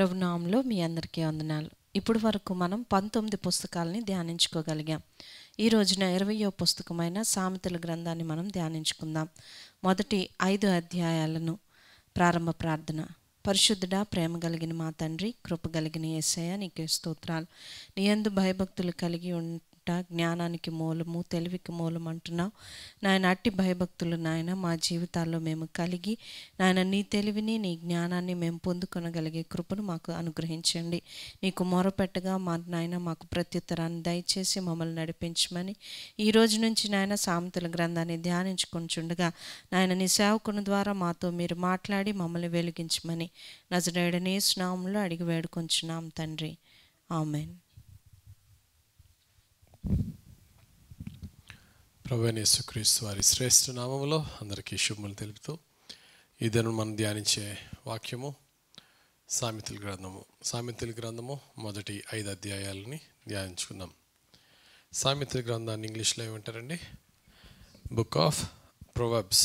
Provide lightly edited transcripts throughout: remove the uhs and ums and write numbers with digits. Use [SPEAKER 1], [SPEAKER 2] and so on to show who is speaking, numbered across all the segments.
[SPEAKER 1] ప్రభునామంలో మీ అందరికీ వందనాలు. ఇప్పుడు వరకు మనం 19 పుస్తకాలని ధ్యానించుకోగలిగాం. ఈ రోజున 20వ పుస్తకమైన సామెతల గ్రంథాన్ని మనం ధ్యానించుకుందాం. మొదటి 5 అధ్యాయాలను ప్రారంభ ప్రార్థన. పరిశుద్ధుడా, ప్రేమ కలిగిన మా తండ్రి, కృప కలిగిన యేసయ్య, నీకే స్తోత్రాలు. నీ యందు భయభక్తులు కలిగి జ్ఞానానికి మూలము, తెలివికి మూలం అంటున్నావు నాయన. అట్టి భయభక్తులు నాయన మా జీవితాల్లో మేము కలిగి నాయన నీ తెలివిని, నీ జ్ఞానాన్ని మేము పొందుకొనగలిగే కృపను మాకు అనుగ్రహించండి. నీకు మొరపెట్టగా మా నాయన మాకు ప్రత్యుత్తరాన్ని దయచేసి మమ్మల్ని నడిపించమని, ఈ రోజు నుంచి నాయన సామెతల గ్రంథాన్ని ధ్యానించుకొనిచుండగా నాయన నీ సేవకుని ద్వారా మాతో మీరు మాట్లాడి మమ్మల్ని వెలిగించమని నజరేయుడనే యేసు నామములో అడిగి వేడుకొంచున్నాం తండ్రి, ఆమేన్.
[SPEAKER 2] ప్రభువైన యేసుక్రీస్తు వారి శ్రేష్ఠ నామములో అందరికీ శుభములు తెలుపుతూ ఈ దినం మనం ధ్యానించే వాక్యము సామెతల గ్రంథము మొదటి 5 అధ్యాయాలని ధ్యానించుకుందాం. సామెతల గ్రంథాన్ని ఇంగ్లీష్లో ఏమంటారండి? Book of Proverbs.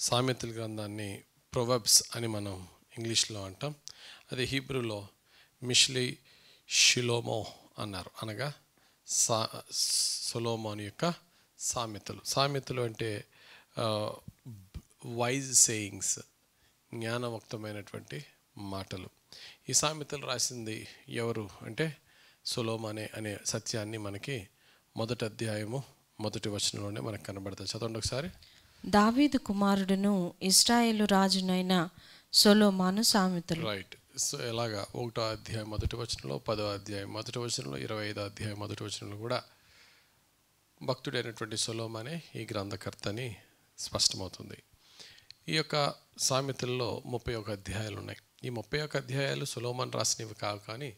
[SPEAKER 2] సామెతల గ్రంథాన్ని ప్రొవర్బ్స్ అని మనం ఇంగ్లీష్లో అంటాం. అది హీబ్రూలో మిష్లీ షిలోమో అన్నారు, అనగా సొలొమోను యొక్క సామెతలు అంటే వైజ్ సేయింగ్స్, జ్ఞానవక్తమైనటువంటి మాటలు. ఈ సామెతలు రాసింది ఎవరు అంటే సొలొమోనే అనే సత్యాన్ని మనకి మొదటి అధ్యాయము మొదటి వచనంలోనే మనకు కనబడుతుంది. చదవండి ఒకసారి.
[SPEAKER 1] దావీదు కుమారుడును ఇశ్రాయేలు రాజునైన సొలొమోను సామెతలు.
[SPEAKER 2] రైట్. సో ఎలాగా 1వ అధ్యాయం మొదటి వచనంలో, 10వ అధ్యాయం మొదటి వచనంలో, 25వ అధ్యాయం మొదటి వచనంలో కూడా భక్తుడైనటువంటి సొలొమోనే ఈ గ్రంథకర్తని స్పష్టమవుతుంది. ఈ యొక్క సామెతల్లో 31 అధ్యాయాలు ఉన్నాయి. ఈ 31 అధ్యాయాలు సొలొమోను రాసినవి కావు, కానీ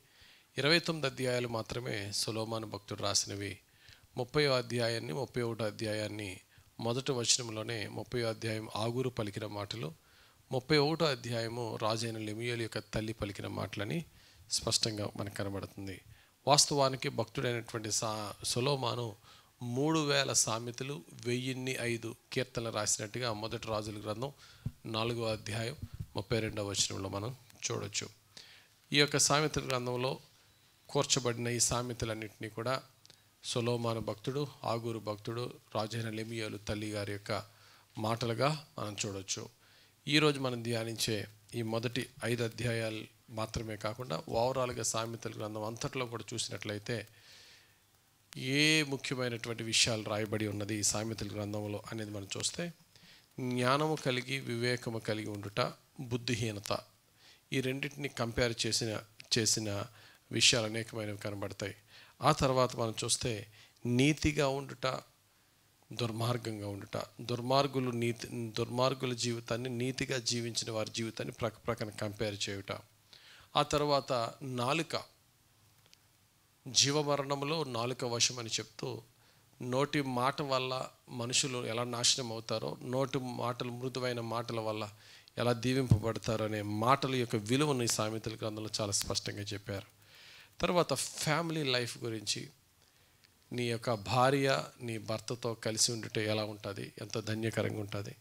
[SPEAKER 2] 29 అధ్యాయాలు మాత్రమే సొలొమోను భక్తుడు రాసినవి. 30వ అధ్యాయాన్ని 31వ అధ్యాయాన్ని మొదటి వచనంలోనే 30వ అధ్యాయం ఆగూరు పలికిన మాటలు, 31వ అధ్యాయము రాజైన లెమూయేలు యొక్క తల్లి పలికిన మాటలని స్పష్టంగా మనకు కనబడుతుంది. వాస్తవానికి భక్తుడైనటువంటి సొలొమోను 3000 సామెతలు, 1005 కీర్తనలు రాసినట్టుగా మొదటి రాజుల గ్రంథం 4వ అధ్యాయం 32వ వచనంలో మనం చూడవచ్చు. ఈ యొక్క సామెతల గ్రంథంలో కూర్చబడిన ఈ సామెతలన్నింటినీ కూడా సొలొమోను భక్తుడు, ఆగూరు భక్తుడు, రాజైన లెమూయేలు తల్లి గారి యొక్క మాటలుగా మనం చూడవచ్చు. ఈరోజు మనం ధ్యానించే ఈ మొదటి 5 అధ్యాయాలు మాత్రమే కాకుండా ఓవరాల్గా సామెతల గ్రంథం అంతట్లో కూడా చూసినట్లయితే ఏ ముఖ్యమైనటువంటి విషయాలు రాయబడి ఉన్నది ఈ సామెతల గ్రంథంలో అనేది మనం చూస్తే, జ్ఞానము కలిగి వివేకము కలిగి ఉండుట, బుద్ధిహీనత, ఈ రెండింటిని కంపేర్ చేసిన విషయాలు అనేకమైనవి కనబడతాయి. ఆ తర్వాత మనం చూస్తే నీతిగా ఉండుట, దుర్మార్గంగా ఉండుట, దుర్మార్గుల జీవితాన్ని నీతిగా జీవించిన వారి జీవితాన్ని ప్రక్కన కంపేర్ చేయుట. ఆ తర్వాత నాలుక, జీవమరణములో నాలుక వశం అని చెప్తూ నోటి మాట వల్ల మనుషులు ఎలా నాశనం అవుతారో, మృదువైన మాటల వల్ల ఎలా దీవింపబడతారో అనే మాటల యొక్క విలువను ఈ సామెతల గ్రంథంలో చాలా స్పష్టంగా చెప్పారు. తర్వాత ఫ్యామిలీ లైఫ్ గురించి, నీ యొక్క భార్య నీ భర్తతో కలిసి ఉండుటే ఎలా ఉంటుంది, ఎంత ధన్యకరంగా ఉంటుంది,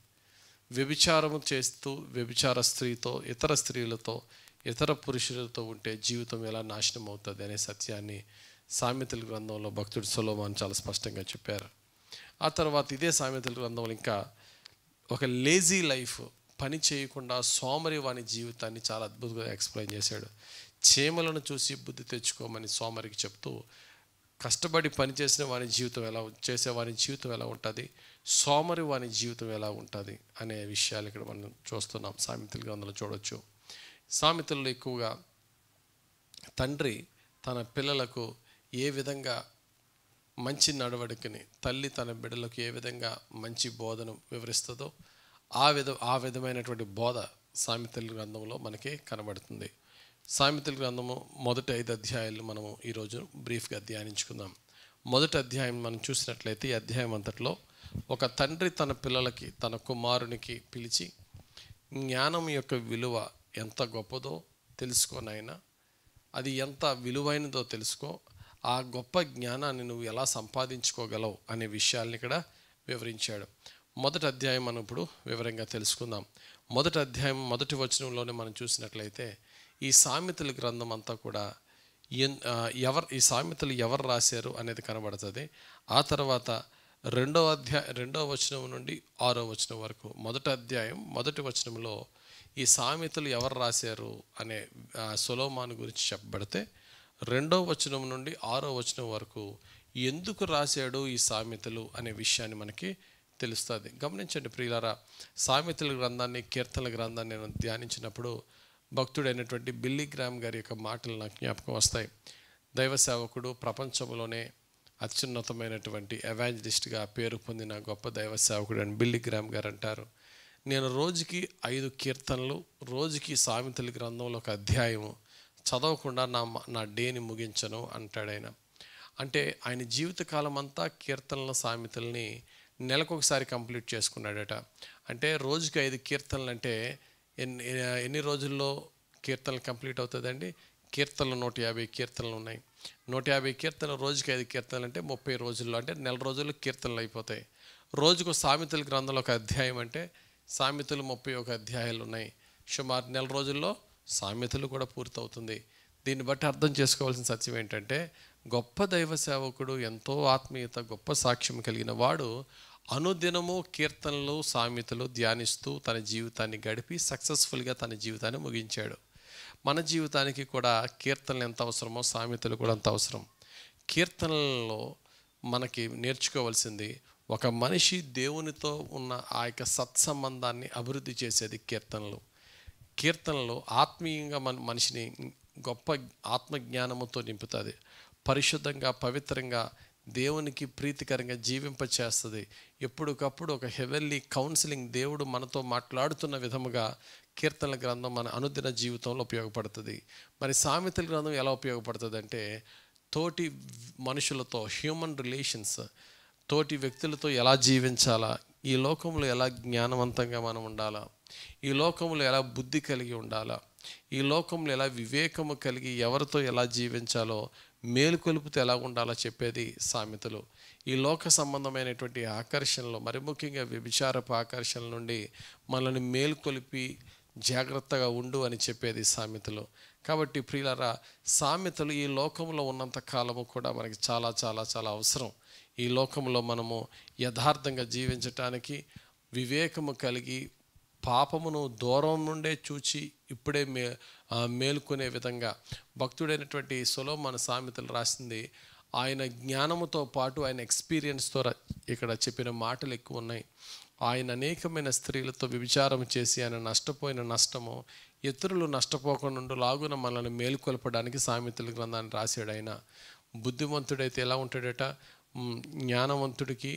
[SPEAKER 2] వ్యభిచారము చేస్తూ వ్యభిచార స్త్రీతో, ఇతర స్త్రీలతో, ఇతర పురుషులతో ఉంటే జీవితం ఎలా నాశనం అవుతుంది అనే సత్యాన్ని సామెతల గ్రంథంలో భక్తుడు సొలొమోను చాలా స్పష్టంగా చెప్పారు. ఆ తర్వాత ఇదే సామెతల గ్రంథంలో ఇంకా ఒక లేజీ లైఫ్, పని చేయకుండా సోమరి వాని జీవితాన్ని చాలా అద్భుతంగా ఎక్స్ప్లెయిన్ చేశాడు. చీమలను చూసి బుద్ధి తెచ్చుకోమని సోమరికి చెప్తూ, కష్టపడి పనిచేసిన వాని జీవితం చేసేవాని జీవితం ఎలా ఉంటుంది, సోమరి వాని జీవితం ఎలా ఉంటుంది అనే విషయాలు ఇక్కడ మనం చూస్తున్నాం. సామెతల గ్రంథంలో చూడవచ్చు. సామెతల్లో ఎక్కువగా తండ్రి తన పిల్లలకు ఏ విధంగా మంచి నడవడికని, తల్లి తన బిడ్డలకు ఏ విధంగా మంచి బోధను వివరిస్తుందో ఆ విధమైనటువంటి బోధ సామెతల గ్రంథంలో మనకి కనబడుతుంది. సామెతల గ్రంథము మొదటి 5 అధ్యాయాలు మనము ఈరోజు బ్రీఫ్గా ధ్యానించుకుందాం. మొదటి అధ్యాయం మనం చూసినట్లయితే ఈ అధ్యాయం అంతట్లో ఒక తండ్రి తన పిల్లలకి, తన కుమారునికి పిలిచి, జ్ఞానం యొక్క విలువ ఎంత గొప్పదో తెలుసుకోనైనా, అది ఎంత విలువైనదో తెలుసుకో, ఆ గొప్ప జ్ఞానాన్ని నువ్వు ఎలా సంపాదించుకోగలవు అనే విషయాల్ని ఇక్కడ వివరించాడు. మొదటి అధ్యాయం మనం ఇప్పుడు వివరంగా తెలుసుకుందాం. మొదటి అధ్యాయం మొదటి వచనంలోనే మనం చూసినట్లయితే ఈ సామెతల గ్రంథం అంతా కూడా ఈ సామెతలు ఎవరు రాశారు అనేది కనబడుతుంది. ఆ తర్వాత రెండవ వచనం నుండి 6వ వచనం వరకు, మొదటి అధ్యాయం మొదటి వచనంలో ఈ సామెతలు ఎవరు రాశారు అనే సొలొమోను గురించి చెప్పబడితే, 2వ వచనం నుండి 6వ వచనం వరకు ఎందుకు రాశాడు ఈ సామెతలు అనే విషయాన్ని మనకి తెలుస్తుంది. గమనించండి ప్రియులారా, సామెతల గ్రంథాన్ని, కీర్తనల గ్రంథాన్ని నేను ధ్యానించినప్పుడు భక్తుడైనటువంటి బిల్లీ గ్రామ్ గారి యొక్క మాటలు నాకు జ్ఞాపకం వస్తాయి. దైవ సేవకుడు, ప్రపంచంలోనే అత్యున్నతమైనటువంటి ఎవాంజలిస్ట్గా పేరు పొందిన గొప్ప దైవ సేవకుడు అని బిల్లీ గ్రామ్ గారు అంటారు, నేను రోజుకి 5 కీర్తనలు, రోజుకి సామెతల గ్రంథంలో ఒక అధ్యాయము చదవకుండా నా డేని ముగించను అంటాడు ఆయన. అంటే ఆయన జీవితకాలం అంతా కీర్తనల, సామెతల్ని నెలకొకసారి కంప్లీట్ చేసుకున్నాడట. అంటే రోజుకి 5 కీర్తనలు అంటే ఎన్ని రోజుల్లో కీర్తనలు కంప్లీట్ అవుతుందండి? కీర్తనలు 150 కీర్తనలు ఉన్నాయి. 150 కీర్తనలు, రోజుకి 5 కీర్తనలు అంటే 30 రోజుల్లో, అంటే నెల రోజుల్లో కీర్తనలు అయిపోతాయి. రోజుకు సామెతల గ్రంథంలో ఒక అధ్యాయం అంటే సామెతలు 31 అధ్యాయాలు ఉన్నాయి. సుమారు నెల రోజుల్లో సామెతలు కూడా పూర్తవుతుంది. దీన్ని బట్టి అర్థం చేసుకోవాల్సిన సత్యం ఏంటంటే, గొప్ప దైవ సేవకుడు, ఎంతో ఆత్మీయత, గొప్ప సాక్ష్యం కలిగిన వాడు అనుదినము కీర్తనలు, సామెతలు ధ్యానిస్తూ తన జీవితాన్ని గడిపి సక్సెస్ఫుల్గా తన జీవితాన్ని ముగించాడు. మన జీవితానికి కూడా కీర్తనలు ఎంత అవసరమో సామెతలు కూడా అంత అవసరం. కీర్తనలలో మనకి నేర్చుకోవాల్సింది, ఒక మనిషి దేవునితో ఉన్న ఆ యొక్క సత్సంబంధాన్ని అభివృద్ధి చేసేది కీర్తనలు ఆత్మీయంగా మనిషిని గొప్ప ఆత్మజ్ఞానముతో నింపుతుంది. పరిశుద్ధంగా, పవిత్రంగా, దేవునికి ప్రీతికరంగా జీవింపచేస్తుంది. ఎప్పటికప్పుడు ఒక హెవెన్లీ కౌన్సిలింగ్, దేవుడు మనతో మాట్లాడుతున్న విధముగా కీర్తనల గ్రంథం మన అనుదిన జీవితంలో ఉపయోగపడుతుంది. మరి సామెతల గ్రంథం ఎలా ఉపయోగపడుతుంది అంటే, తోటి మనుషులతో, హ్యూమన్ రిలేషన్స్, తోటి వ్యక్తులతో ఎలా జీవించాలా, ఈ లోకంలో ఎలా జ్ఞానవంతంగా మనం ఉండాలా, ఈ లోకంలో ఎలా బుద్ధి కలిగి ఉండాలా, ఈ లోకంలో ఎలా వివేకము కలిగి ఎవరితో ఎలా జీవించాలో, మేలుకొలుపుతో ఎలా ఉండాలో చెప్పేది సామెతలు. ఈ లోక సంబంధమైనటువంటి ఆకర్షణలు, మరి ముఖ్యంగా వ్యభిచారపు ఆకర్షణల నుండి మనల్ని మేలుకొలిపి జాగ్రత్తగా ఉండు అని చెప్పేది సామెతలు. కాబట్టి ప్రియులారా, సామెతలు ఈ లోకంలో ఉన్నంత కాలము కూడా మనకి చాలా చాలా చాలా అవసరం. ఈ లోకంలో మనము యథార్థంగా జీవించటానికి, వివేకము కలిగి, పాపమును దూరం నుండే చూచి ఇప్పుడే మేలుకునే విధంగా భక్తుడైనటువంటి సొలొమోను సామెతలు రాసింది. ఆయన జ్ఞానముతో పాటు ఆయన ఎక్స్పీరియన్స్తో ఇక్కడ చెప్పిన మాటలు ఎక్కువ ఉన్నాయి. ఆయన అనేకమైన స్త్రీలతో వ్యభిచారం చేసి ఆయన నష్టపోయిన నష్టము ఇతరులు నష్టపోకుండా లాగున మనల్ని మేలుకొల్పడానికి సామెతల గ్రంథాన్ని రాశాడు. ఆయన బుద్ధిమంతుడైతే ఎలా ఉంటాడట, జ్ఞానవంతుడికి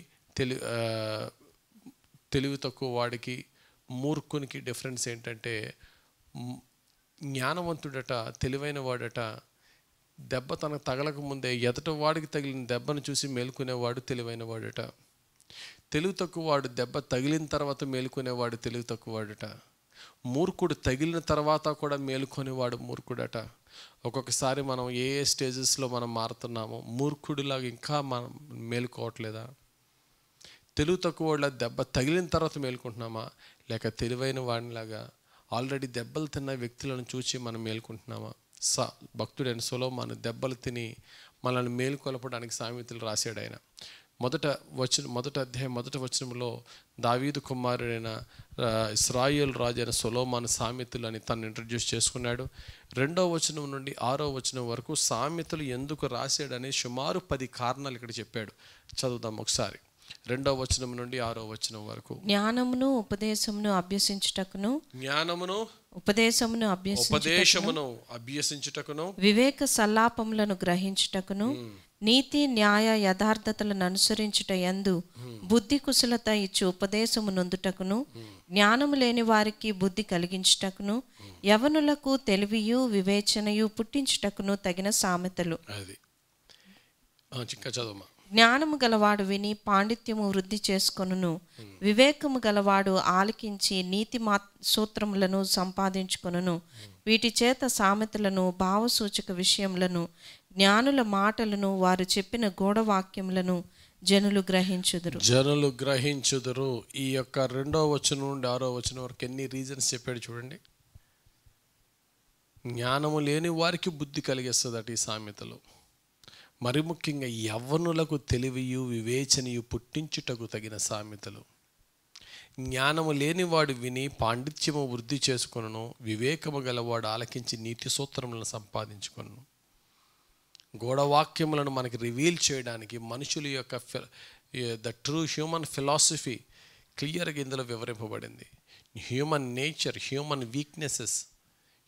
[SPEAKER 2] తెలివి తక్కువ వాడికి, మూర్ఖునికి డిఫరెన్స్ ఏంటంటే, జ్ఞానవంతుడట, తెలివైన వాడట, దెబ్బ తనకు తగలక ముందే ఎదట వాడికి తగిలిన దెబ్బను చూసి మేలుకునేవాడు తెలివైన వాడట. తెలివి తక్కువ వాడు దెబ్బ తగిలిన తర్వాత మేలుకునేవాడు తెలివి తక్కువ వాడట. మూర్ఖుడు తగిలిన తర్వాత కూడా మేలుకొనేవాడు మూర్ఖుడట. ఒక్కొక్కసారి మనం ఏ స్టేజెస్లో మనం మారుతున్నామో, మూర్ఖుడిలాగా ఇంకా మనం మేలుకోవట్లేదా? తెలివి తక్కువ వాళ్ళ దెబ్బ తగిలిన తర్వాత మేలుకుంటున్నామా, లేక తెలివైన వాడిలాగా ఆల్రెడీ దెబ్బలు తిన్న వ్యక్తులను చూసి మనం మేలుకుంటున్నామా? భక్తుడైన సొలొమోను దెబ్బలు తిని మనల్ని మేలుకొలపడానికి సామెతలు రాశాడు. ఆయన మొదటి అధ్యాయం మొదటి వచనంలో దావీదు కుమారుడైన ఇశ్రాయేలు రాజు అయిన సొలొమోను సామెతలు అని తను ఇంట్రడ్యూస్ చేసుకున్నాడు. 2వ వచనం నుండి 6వ వచనం వరకు సామెతలు ఎందుకు రాశాడని సుమారు 10 కారణాలు ఇక్కడ చెప్పాడు. చదువుదాం ఒకసారి. 2వ వచనం నుండి 6వ వచనం వరకు.
[SPEAKER 1] జ్ఞానమును ఉపదేశమును అభ్యసించుటకును, వివేక సల్లాపములను గ్రహించుటకును, నీతి న్యాయ యథార్థతలను అనుసరించుట యందు బుద్ధి కుశలత ఇచ్చు ఉపదేశము నొందుటకును, జ్ఞానము లేని వారికి బుద్ధి కలిగించుటకును, యవనులకు తెలివియు వివేచనయు పుట్టించుటకును తగిన సామెతలు. జ్ఞానము గలవాడు విని పాండిత్యము వృద్ధి చేసుకొనును, వివేకము గలవాడు ఆలకించి నీతి సూత్రములను సంపాదించుకొనును. వీటి చేత సామెతలను, భావసూచక విషయములను, జ్ఞానుల మాటలను, వారు చెప్పిన గూఢవాక్యములను జనులు గ్రహించుదురు.
[SPEAKER 2] ఈ యొక్క 2వ వచనం నుండి 6వ వచనం వరకు ఎన్ని రీజన్స్ చెప్పాడు చూడండి. జ్ఞానము లేని వారికి బుద్ధి కలిగిస్తుందట ఈ సామెతలు. మరి ముఖ్యంగా యవ్వనులకు తెలివియు వివేచనయు పుట్టించుటకు తగిన సామెతలు. జ్ఞానము లేనివాడు విని పాండిత్యము వృద్ధి చేసుకొనును, వివేకము గలవాడు ఆలకించి నీతి సూత్రములను సంపాదించుకొనును. గూఢవాక్యములను మనకి రివీల్ చేయడానికి మనుషుల యొక్క ద ట్రూ హ్యూమన్ ఫిలాసఫీ క్లియర్గా ఇందులో వివరింపబడింది. Human nature, human weaknesses,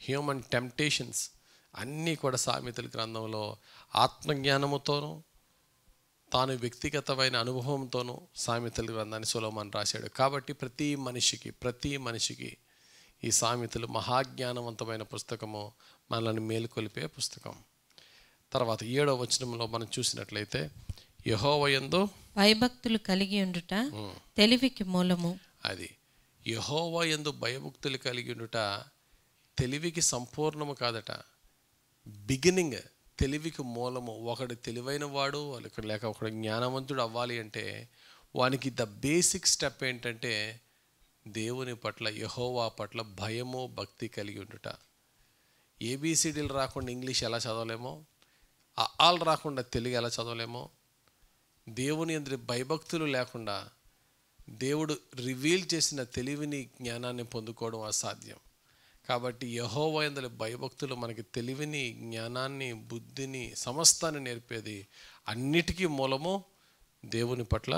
[SPEAKER 2] human temptations అన్నీ కూడా సామెతల గ్రంథంలో ఆత్మజ్ఞానముతోనూ తాను వ్యక్తిగతమైన అనుభవంతోనూ సామెతల గ్రంథాన్ని సొలొమోను రాశాడు. కాబట్టి ప్రతి మనిషికి ఈ సామెతలు మహాజ్ఞానవంతమైన పుస్తకము, మనల్ని మేలుకొలిపే పుస్తకం. తర్వాత 7వ వచనంలో మనం చూసినట్లయితే, యెహోవా యందు
[SPEAKER 1] భయభక్తులు కలిగి ఉండుట తెలివికి మూలము.
[SPEAKER 2] అది యెహోవా యందు భయభక్తులు కలిగి ఉండుట తెలివికి సంపూర్ణము కాదట, బిగినింగ్, తెలివికి మూలము. ఒకడు తెలివైన వాడు లేక ఒకడు జ్ఞానవంతుడు అవ్వాలి అంటే వానికి ద బేసిక్ స్టెప్ ఏంటంటే దేవుని పట్ల, యెహోవా పట్ల భయము భక్తి కలిగి ఉండుట. ఏబిసిడీలు రాకుండా ఇంగ్లీష్ ఎలా చదవలేమో, ఆల్ రాకుండా తెలుగు ఎలా చదవలేమో, దేవుని యందు భయభక్తులు లేకుండా దేవుడు రివీల్ చేసిన తెలివిని, జ్ఞానాన్ని పొందుకోవడం అసాధ్యం. కాబట్టి యెహోవా యందు భయభక్తులు మనకి తెలివిని, జ్ఞానాన్ని, బుద్ధిని, సమస్తాన్ని నేర్పేది. అన్నిటికీ మూలము దేవుని పట్ల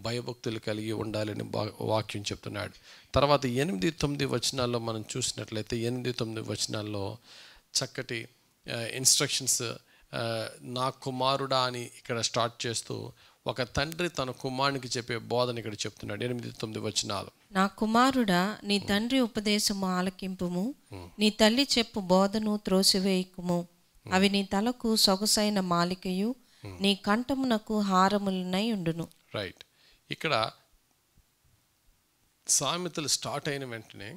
[SPEAKER 2] భయభక్తులు కలిగి ఉండాలని వాక్యం చెప్తున్నాడు. తర్వాత 8-9 వచనాల్లో మనం చూసినట్లయితే 8-9 వచనాల్లో చక్కటి ఇన్స్ట్రక్షన్స్, నా కుమారుడా అని ఇక్కడ స్టార్ట్ చేస్తూ ఒక తండ్రి తన కుమారునికి చెప్పే బోధన ఇక్కడ చెప్తున్నాడు. 8-9 వచనాలు.
[SPEAKER 1] నా కుమారుడా, నీ తండ్రి ఉపదేశము ఆలకింపుము, నీ తల్లి చెప్పు బోధను త్రోసివేయకుము. అవి నీ తలకు సొగసైన మాలికయు, నీ కంఠమునకు హారములనై ఉండును.
[SPEAKER 2] రైట్. ఇక్కడ సామెతలు స్టార్ట్ అయిన వెంటనే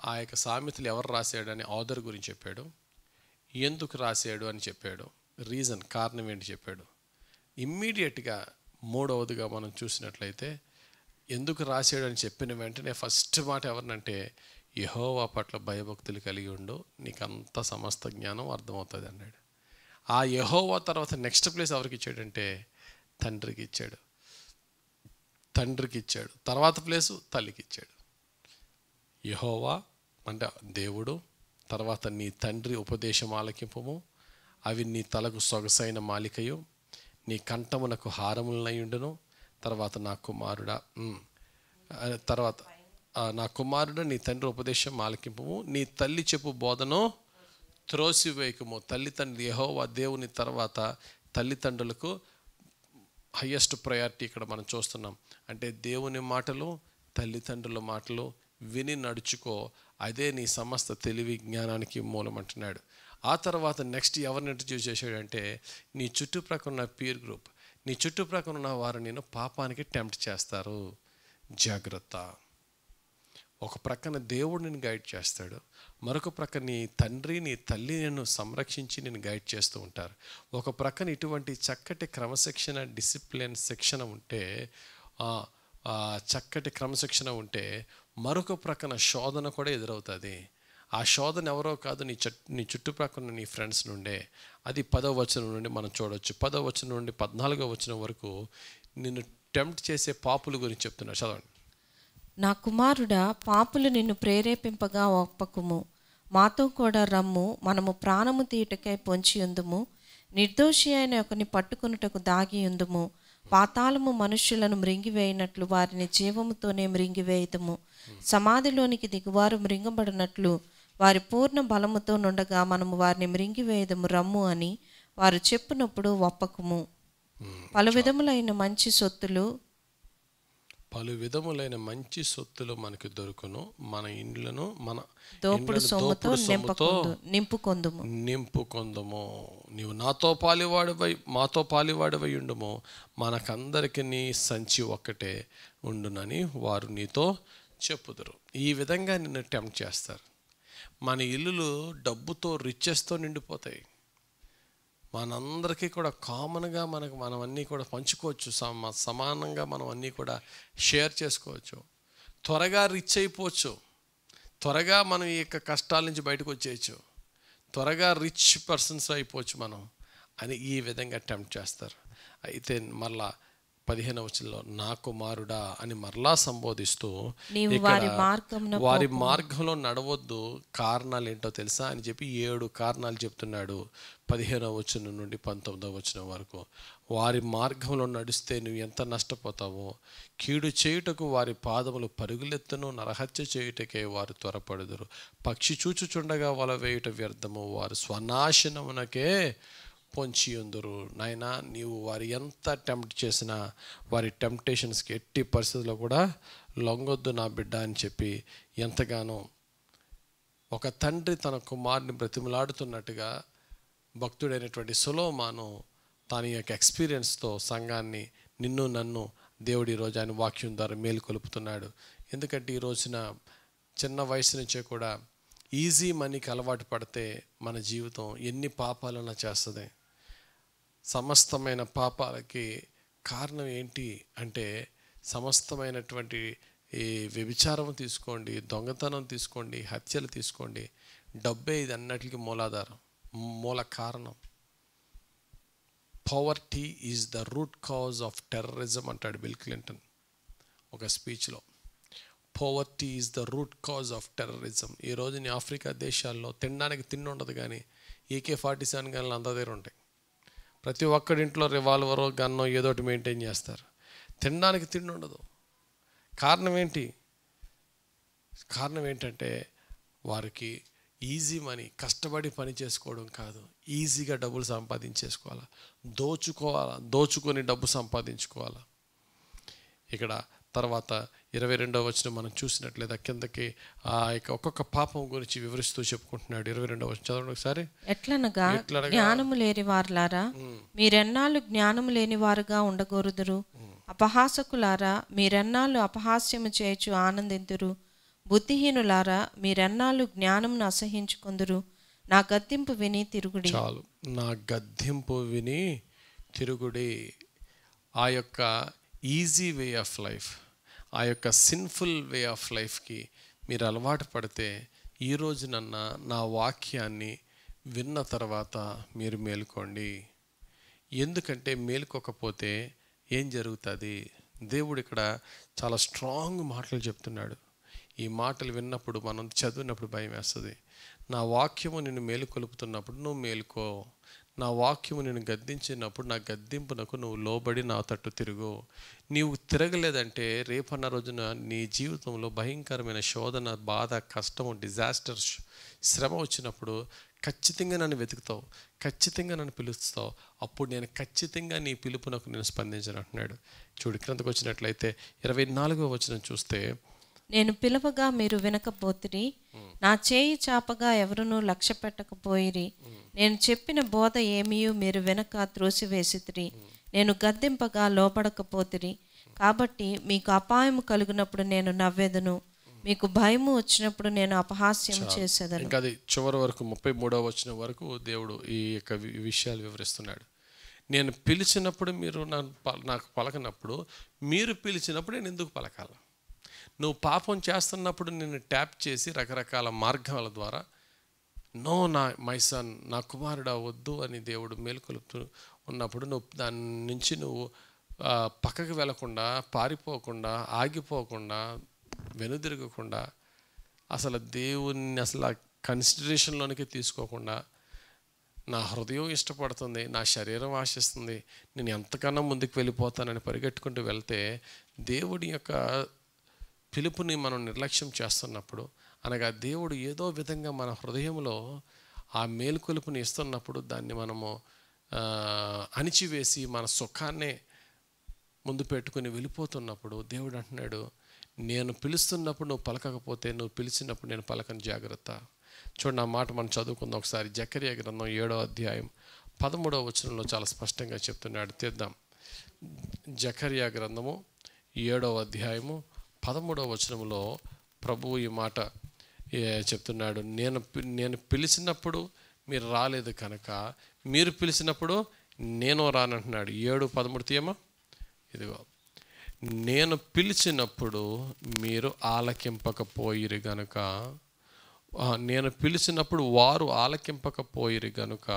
[SPEAKER 2] ఆ యొక్క సామెతలు ఎవరు రాశాడు అని ఆథర్ గురించి చెప్పాడు, ఎందుకు రాశాడు అని చెప్పాడు, రీజన్, కారణం ఏంటి చెప్పాడు. ఇమ్మీడియట్గా 3వదిగా మనం చూసినట్లయితే ఎందుకు రాశాడు అని చెప్పిన వెంటనే ఫస్ట్ మాట ఎవరినంటే, యెహోవా పట్ల భయభక్తులు కలిగి ఉండు, నీకంత సమస్త జ్ఞానం అర్థమవుతుంది అన్నాడు. ఆ యెహోవా తర్వాత నెక్స్ట్ ప్లేస్ ఎవరికి ఇచ్చాడంటే తండ్రికి ఇచ్చాడు. తర్వాత ప్లేసు తల్లికి ఇచ్చాడు. యెహోవా అంటే దేవుడు, తర్వాత నీ తండ్రి ఉపదేశం ఆలకింపుము, అవి నీ తలకు సొగసైన మాలికయు, నీ కంఠమునకు హారములనై ఉండును. తర్వాత నా కుమారుడు నీ తండ్రి ఉపదేశం ఆలకింపుము, నీ తల్లి చెప్పు బోధను త్రోసివేయకుము. తల్లిదండ్రులు, యెహోవా దేవుని తర్వాత తల్లిదండ్రులకు హయ్యెస్ట్ ప్రయారిటీ ఇక్కడ మనం చూస్తున్నాం. అంటే దేవుని మాటలు, తల్లిదండ్రుల మాటలు విని నడుచుకో, అదే నీ సమస్త తెలివి జ్ఞానానికి మూలం అంటున్నాడు. ఆ తర్వాత నెక్స్ట్ ఎవరిని ఇంట్రడ్యూస్ చేశాడంటే నీ చుట్టుప్రక్కల ఉన్న పీర్ గ్రూప్, నీ చుట్టుప్రక్కల ఉన్న వారు నేను పాపానికి టెంప్ట్ చేస్తారు, జాగ్రత్త. ఒక ప్రక్కన దేవుడు నేను గైడ్ చేస్తాడు, మరొక ప్రక్కన నీ తండ్రి, నీ తల్లి నేను సంరక్షించి నేను గైడ్ చేస్తూ ఉంటారు. ఒక ప్రక్కన ఇటువంటి చక్కటి క్రమశిక్షణ, డిసిప్లిన్, శిక్షణ ఉంటే, చక్కటి క్రమశిక్షణ ఉంటే, మరొక ప్రక్కన శోధన కూడా ఎదురవుతుంది. ఆ శోధన ఎవరో కాదు, నీ చుట్టుప్రక్కల నీ ఫ్రెండ్స్ నుండే. అది 10వ వచనం నుండి మనం చూడవచ్చు. 10వ వచనం నుండి 14వ వచనం వరకు నిన్ను టెంప్ట్ చేసే పాపుల గురించి చెప్తున్నా, చదవండి.
[SPEAKER 1] నా కుమారుడా, పాపులు నిన్ను ప్రేరేపింపగా ఒప్పకుము, మాతో కూడా రమ్ము, మనము ప్రాణము తీయుటకై పొంచి ఉందుము, నిర్దోషి అయిన ఒకని పట్టుకొనుటకు దాగి ఉందుము. పాతాళము మనుష్యులను మృంగివేయినట్లు వారిని జీవముతోనే మృంగివేయుదుము. సమాధిలోనికి దిగువారు మృంగబడినట్లు వారి పూర్ణ బలముతో నుండగా మనము వారిని మృంగివేయదము రమ్ము అని వారు చెప్పినప్పుడు ఒప్పకుము. పలు విధములైన మంచి సొత్తులు మనకి దొరుకును, మన ఇండ్లను మన దోపుడు సొమ్ముతో
[SPEAKER 2] నింపుకొందుము. నీవు మాతో పాలివాడివై ఉండుము, మనకందరికి నీ సంచి ఒక్కటే ఉండునని వారు నీతో చెప్పుదురు. ఈ విధంగా నిన్ను టెంప్ట్ చేస్తారు. మన ఇల్లులు డబ్బుతో, రిచెస్తో నిండిపోతాయి. మనందరికీ కూడా కామన్గా మనం అన్నీ కూడా పంచుకోవచ్చు, సమానంగా మనం అన్నీ కూడా షేర్ చేసుకోవచ్చు. త్వరగా రిచ్ అయిపోవచ్చు, త్వరగా మనం ఈ యొక్క కష్టాల నుంచి బయటకు వచ్చేయచ్చు, త్వరగా రిచ్ పర్సన్స్ అయిపోవచ్చు మనం అని ఈ విధంగా టెంప్ట్ చేస్తారు. అయితే మరలా 15వ వచనంలో నా కుమారుడా అని మరలా సంబోధిస్తూ వారి మార్గంలో నడవద్దు, కారణాలు ఏంటో తెలుసా అని చెప్పి 7 కారణాలు చెప్తున్నాడు 15వ వచనం నుండి 19వ వచనం వరకు. వారి మార్గంలో నడిస్తే నువ్వు ఎంత నష్టపోతావో, కీడు చేయుటకు వారి పాదములు పరుగులెత్తును, నరహత్య చేయుటకే వారు త్వరపడుదురు, పక్షి చూచుచుండగా వల వేయుట వ్యర్థము, వారు స్వనాశనమునకే పొంచి ఉందరు. నాయనా, నీవు వారు ఎంత టెంప్ట్ చేసినా వారి టెంప్టేషన్స్కి ఎట్టి పరిస్థితుల్లో కూడా లొంగొద్దు నా బిడ్డ అని చెప్పి ఎంతగానో ఒక తండ్రి తన కుమారుని బ్రతిమలాడుతున్నట్టుగా భక్తుడైనటువంటి సొలొమోను తన యొక్క ఎక్స్పీరియన్స్తో సంఘాన్ని, నిన్ను నన్ను దేవుడు ఈరోజు ఆయన వాక్యం ద్వారా మేలుకొలుపుతున్నాడు. ఎందుకంటే ఈ రోజున చిన్న వయసు నుంచే కూడా ఈజీ మనీకి అలవాటు పడితే మన జీవితం ఎన్ని పాపాలన్నా చేస్తుంది. సమస్తమైన పాపాలకి కారణం ఏంటి అంటే, సమస్తమైనటువంటి ఈ వ్యభిచారం తీసుకోండి, దొంగతనం తీసుకోండి, హత్యలు తీసుకోండి, డబ్బే ఇది అన్నిటికీ మూలాధారం, మూల కారణం. Poverty is the root cause of terrorism అంటాడు బిల్ క్లింటన్ ఒక స్పీచ్లో. Poverty is the root cause of terrorism. ఈరోజు నీ ఆఫ్రికా దేశాల్లో తినడానికి తిండి ఉండదు, కానీ AK-47 గన్లు అంత దగ్గర ఉంటాయి. ప్రతి ఒక్కడింట్లో రివాల్వరో గన్నో ఏదోటి మెయింటైన్ చేస్తారు. తినడానికి తిండి ఉండదు. కారణం ఏంటి? కారణం ఏంటంటే వారికి ఈజీ మనీ, కష్టపడి పని చేసుకోవడం కాదు, ఈజీగా డబ్బులు సంపాదించేసుకోవాలా, దోచుకొని డబ్బు సంపాదించుకోవాలా. ఇక్కడ తర్వాత 22వ వచనం మనం చూసినట్లయితే కిందకి ఆ యొక్క ఒక్కొక్క పాపం గురించి వివరిస్తూ చెప్పుకుంటున్నాడు. 22వ వచనం చదవండి ఒకసారి.
[SPEAKER 1] ఎట్లనగా జ్ఞానము లేని వారులారా, మీరెన్నాళ్ళు జ్ఞానము లేని వారుగా ఉండగోరుదురు? అపహాసకులారా, మీరెన్నాళ్ళు అపహాస్యము చేయొచ్చు ఆనందింతురు? బుద్ధిహీనులారా, మీరెన్నాళ్ళు జ్ఞానమును అసహించుకుందురు? నా గద్దింపు విని తిరుగుడి.
[SPEAKER 2] చాలు, నా గద్దింపు విని తిరుగుడి. ఆ యొక్క ఈజీ వే ఆఫ్ లైఫ్, ఆ యొక్క సిన్ఫుల్ వే ఆఫ్ లైఫ్కి మీరు అలవాటు పడితే ఈ రోజునన్నా నా వాక్యాన్ని విన్న తర్వాత మీరు మేలుకోండి. ఎందుకంటే మేలుకోకపోతే ఏం జరుగుతుంది? దేవుడు ఇక్కడ చాలా స్ట్రాంగ్ మాటలు చెప్తున్నాడు. ఈ మాటలు విన్నప్పుడు, మనం చదివినప్పుడు భయం వేస్తుంది. నా వాక్యము నిన్ను మేలుకొలుపుతున్నప్పుడు నువ్వు మేలుకో. నా వాక్యము నేను గద్దించినప్పుడు నా గద్దింపునకు నువ్వు లోబడి నా తట్టు తిరుగు. నీవు తిరగలేదంటే రేపన్న రోజున నీ జీవితంలో భయంకరమైన శోధన, బాధ, కష్టము, డిజాస్టర్, శ్రమ వచ్చినప్పుడు ఖచ్చితంగా నన్ను వెతుకుతావు, ఖచ్చితంగా నన్ను పిలుస్తావు. అప్పుడు నేను ఖచ్చితంగా నీ పిలుపునకు నేను స్పందించను అంటున్నాడు. చూడు, క్రిందకు వచ్చినట్లయితే 24వ వచనం చూస్తే,
[SPEAKER 1] నేను పిలవగా మీరు వినకపోతిరి, నా చేయి చాపగా ఎవరునూ లక్ష్య పెట్టకపోయిరి. నేను చెప్పిన బోధ ఏమీయూ మీరు వెనక త్రోసివేసితిరి. నేను గద్దింపగా లోపడకపోతిరి. కాబట్టి మీకు అపాయము కలిగినప్పుడు నేను నవ్వెదను, మీకు భయము వచ్చినప్పుడు నేను అపహాస్యం చేసేదను.
[SPEAKER 2] ఇంకా అది చివరి వరకు 33వ వచనం వరకు దేవుడు ఈ యొక్క విషయాలు వివరిస్తున్నాడు. నేను పిలిచినప్పుడు మీరు నాకు పలకనప్పుడు, మీరు పిలిచినప్పుడు నేను ఎందుకు పలకాలి? నువ్వు పాపం చేస్తున్నప్పుడు నిన్ను ట్యాప్ చేసి రకరకాల మార్గాల ద్వారా నో మై సన్, నా కుమారుడా వద్దు అని దేవుడు మేలుకొలుపుతూ ఉన్నప్పుడు నువ్వు దాని నుంచి నువ్వు పక్కకు వెళ్లకుండా, పారిపోకుండా, ఆగిపోకుండా, వెనుదిరగకుండా, అసలు దేవుణ్ణి అసలు కన్సిడరేషన్లోనికి తీసుకోకుండా, నా హృదయం ఇష్టపడుతుంది, నా శరీరం ఆశిస్తుంది, నేను ఎంతకన్నా ముందుకు వెళ్ళిపోతానని పరిగెట్టుకుంటూ వెళ్తే దేవుడి యొక్క పిలుపుని మనం నిర్లక్ష్యం చేస్తున్నప్పుడు, అనగా దేవుడు ఏదో విధంగా మన హృదయంలో ఆ మేలుకొలుపుని ఇస్తున్నప్పుడు దాన్ని మనము అణిచివేసి మన సుఖాన్నే ముందు పెట్టుకుని వెళ్ళిపోతున్నప్పుడు దేవుడు అంటున్నాడు, నేను పిలుస్తున్నప్పుడు నువ్వు పలకకపోతే, నువ్వు పిలిచినప్పుడు నేను పలకని, జాగ్రత్త. చూడండి, ఆ మాట మనం చదువుకుందాం ఒకసారి. జకర్యా గ్రంథం 7వ అధ్యాయం 13వ వచనంలో చాలా స్పష్టంగా చెప్తున్నాడు. తీద్దాం. జకర్యా గ్రంథము 7వ అధ్యాయము 13వ వచనంలో ప్రభువు ఈ మాట చెప్తున్నాడు. నేను పిలిచినప్పుడు మీరు రాలేదు కనుక, మీరు పిలిచినప్పుడు నేను రానంటున్నాడు. 7:13 తీయమా. ఇదిగో, నేను పిలిచినప్పుడు మీరు ఆలకింపకపోయిరు గనుక నేను పిలిచినప్పుడు వారు ఆలకింపకపోయిరి గనుక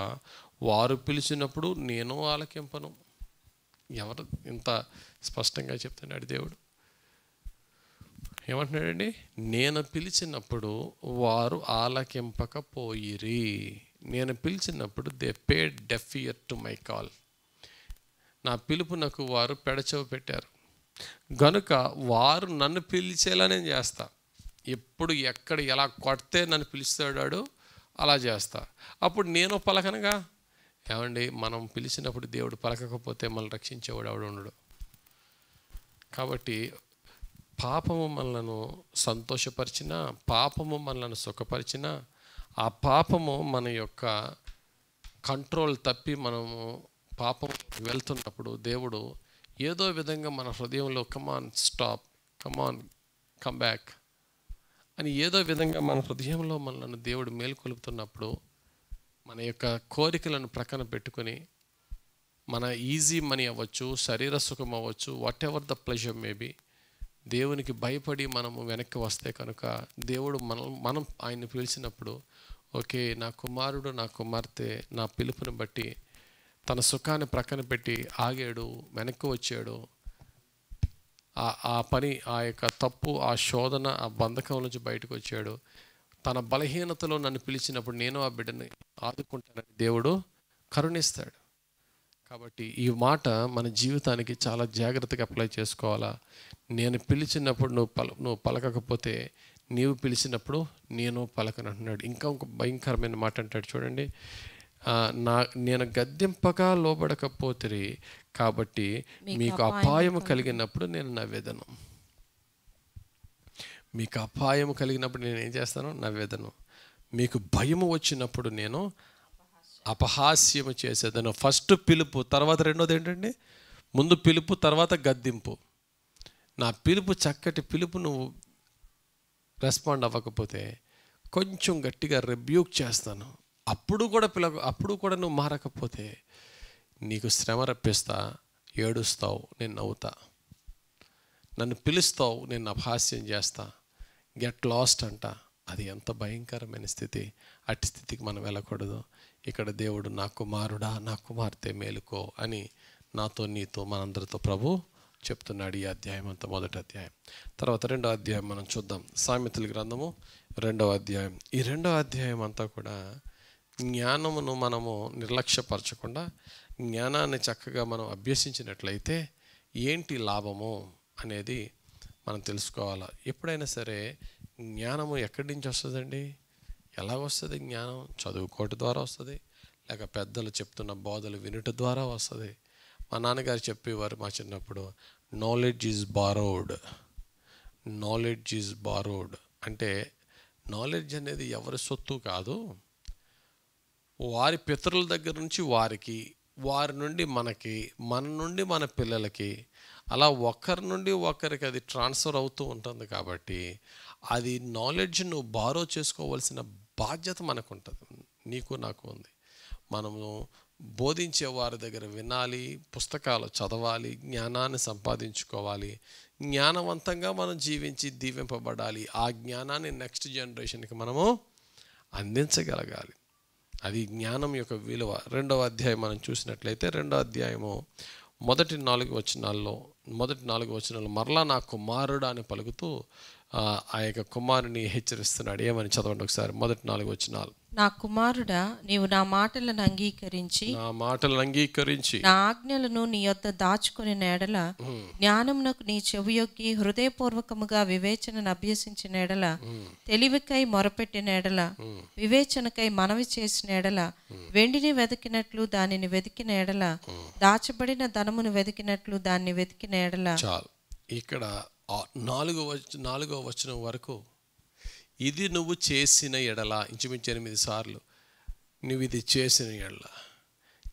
[SPEAKER 2] వారు పిలిచినప్పుడు నేను ఆలకింపను. ఎవరు ఇంత స్పష్టంగా చెప్తున్నాడు దేవుడు? ఏమంటున్నాడండి? నేను పిలిచినప్పుడు వారు ఆలకింపకపోయిరి. నేను పిలిచినప్పుడు they paid deaf year to my call. నా పిలుపునకు వారు పెడచెవి పెట్టారు గనుక వారు నన్ను పిలిచేలా నేను చేస్తా. ఎప్పుడు ఎక్కడ ఎలా కొడితే నన్ను పిలుస్తాడాడు అలా చేస్తా. అప్పుడు నేను పలకనగా. ఏమండి, మనం పిలిచినప్పుడు దేవుడు పలకకపోతే మనల్ని రక్షించేవాడు ఎవడు ఉండడు. కాబట్టి పాపము మనలను సంతోషపరిచినా, పాపము మనలను సుఖపరిచినా, ఆ పాపము మన యొక్క కంట్రోల్ తప్పి మనము పాపం వెళ్తున్నప్పుడు దేవుడు ఏదో విధంగా మన హృదయంలో కమాన్ స్టాప్, కమాన్ కమ్ బ్యాక్ అని ఏదో విధంగా మన హృదయంలో మనల్ని దేవుడు మేల్కొలుపుతున్నప్పుడు మన యొక్క కోరికలను ప్రక్కన పెట్టుకొని మన ఈజీ మనీ అవ్వచ్చు, శరీర సుఖం అవ్వచ్చు, what ever the pleasure maybe, దేవునికి భయపడి మనము వెనక్కి వస్తే కనుక దేవుడు మనం ఆయన్ని పిలిచినప్పుడు, ఓకే నా కుమారుడు నా కుమార్తె నా పిలుపుని బట్టి తన సుఖాన్ని ప్రక్కన పెట్టి ఆగాడు, వెనక్కి వచ్చాడు, ఆ పని, ఆ యొక్క తప్పు, ఆ శోధన, ఆ బంధకం నుంచి బయటకు వచ్చాడు, తన బలహీనతలో నన్ను పిలిచినప్పుడు నేను ఆ బిడ్డని ఆదుకుంటానని దేవుడు కరుణిస్తాడు. కాబట్టి ఈ మాట మన జీవితానికి చాలా జాగ్రత్తగా అప్లై చేసుకోవాలా. నేను పిలిచినప్పుడు నువ్వు పలకకపోతే నీవు పిలిచినప్పుడు నేను పలకనంటున్నాడు. ఇంకా ఒక భయంకరమైన మాట అంటాడు చూడండి, నేను గద్దింపగా లోబడకపోతే కాబట్టి మీకు అపాయము కలిగినప్పుడు నేను నవ్వెదను. మీకు అపాయము కలిగినప్పుడు నేను ఏం చేస్తాను? నవ్వెదను. మీకు భయము వచ్చినప్పుడు నేను అపహాస్యము చేసేదను. ఫస్ట్ పిలుపు, తర్వాత రెండోది ఏంటండి? ముందు పిలుపు, తర్వాత గద్దింపు. నా పిలుపు, చక్కటి పిలుపు నువ్వు రెస్పాండ్ అవ్వకపోతే కొంచెం గట్టిగా రిబ్యూక్ చేస్తాను. అప్పుడు కూడా నువ్వు మారకపోతే నీకు శ్రమ రప్పిస్తా, ఏడుస్తావు, నేను నవ్వుతా. నన్ను పిలుస్తావు, నేను అపహాస్యం చేస్తా, గెట్ లాస్ట్ అంట. అది ఎంత భయంకరమైన స్థితి. అట్టి స్థితికి మనం వెళ్ళకూడదు. ఇక్కడ దేవుడు నా కుమారుడా నా కుమార్తె మేలుకో అని నాతో నీతో మనందరితో ప్రభు చెప్తున్నాడు. ఈ అధ్యాయం అంతా మొదటి అధ్యాయం. తర్వాత రెండో అధ్యాయం మనం చూద్దాం. సామెతల గ్రంథము 2వ అధ్యాయం. ఈ 2వ అధ్యాయం అంతా కూడా జ్ఞానమును మనము నిర్లక్ష్యపరచకుండా జ్ఞానాన్ని చక్కగా మనం అభ్యసించినట్లయితే ఏంటి లాభము అనేది మనం తెలుసుకోవాలి. ఎప్పుడైనా సరే జ్ఞానము ఎక్కడి నుంచి వస్తుందండి? ఎలాగొస్తుంది జ్ఞానం? చదువుకోవటం ద్వారా వస్తుంది, లేక పెద్దలు చెప్తున్న బోధలు వినుట ద్వారా వస్తుంది. మా నాన్నగారు చెప్పేవారు మా చిన్నప్పుడు, knowledge is borrowed. Knowledge is borrowed అంటే నాలెడ్జ్ అనేది ఎవరి సొత్తు కాదు, వారి పితరుల దగ్గర నుంచి వారికి, వారి నుండి మనకి, మన నుండి మన పిల్లలకి, అలా ఒకరి నుండి ఒకరికి అది ట్రాన్స్ఫర్ అవుతూ ఉంటుంది. కాబట్టి అది నాలెడ్జ్ నువ్వు బారో చేసుకోవాల్సిన బాధ్యత మనకు ఉంటుంది, నీకు నాకు ఉంది. మనము బోధించే వారి దగ్గర వినాలి, పుస్తకాలు చదవాలి, జ్ఞానాన్ని సంపాదించుకోవాలి, జ్ఞానవంతంగా మనం జీవించి దీవింపబడాలి. ఆ జ్ఞానాన్ని నెక్స్ట్ జనరేషన్కి మనము అందించగలగాలి. అది జ్ఞానం యొక్క విలువ. 2వ అధ్యాయం మనం చూసినట్లయితే 2వ అధ్యాయము మొదటి 4 వచనాలు మరలా నా కుమారుడు అని పలుకుతూ ఆ యొక్క కుమారుని హెచ్చరిస్తున్నాడు. ఏమని చదవండి ఒకసారి. మొదటి 4 వచనాలు.
[SPEAKER 1] నా కుమారుడా, నీవు నా మాటలను అంగీకరించి నా ఆజ్ఞలను నీ యొద్ద దాచుకుని ఎడల, జ్ఞానమునకు నీ చెవియొగ్గి హృదయపూర్వకముగా వివేచనను అభ్యసించిన ఎడల, తెలివికై మొరపెట్టిన ఎడల, వివేచనకై మనవి చేసిన ఎడల, వెండిని వెతికినట్లు దానిని వెతికిన ఎడల, దాచబడిన ధనమును వెతికినట్లు దాన్ని వెతికిన ఎడల.
[SPEAKER 2] చాలు. ఇక్కడ 4వ వచనం వరకు ఇది నువ్వు చేసిన ఎడల, ఇంచుమించు 8 సార్లు నువ్వు ఇది చేసిన ఎడల,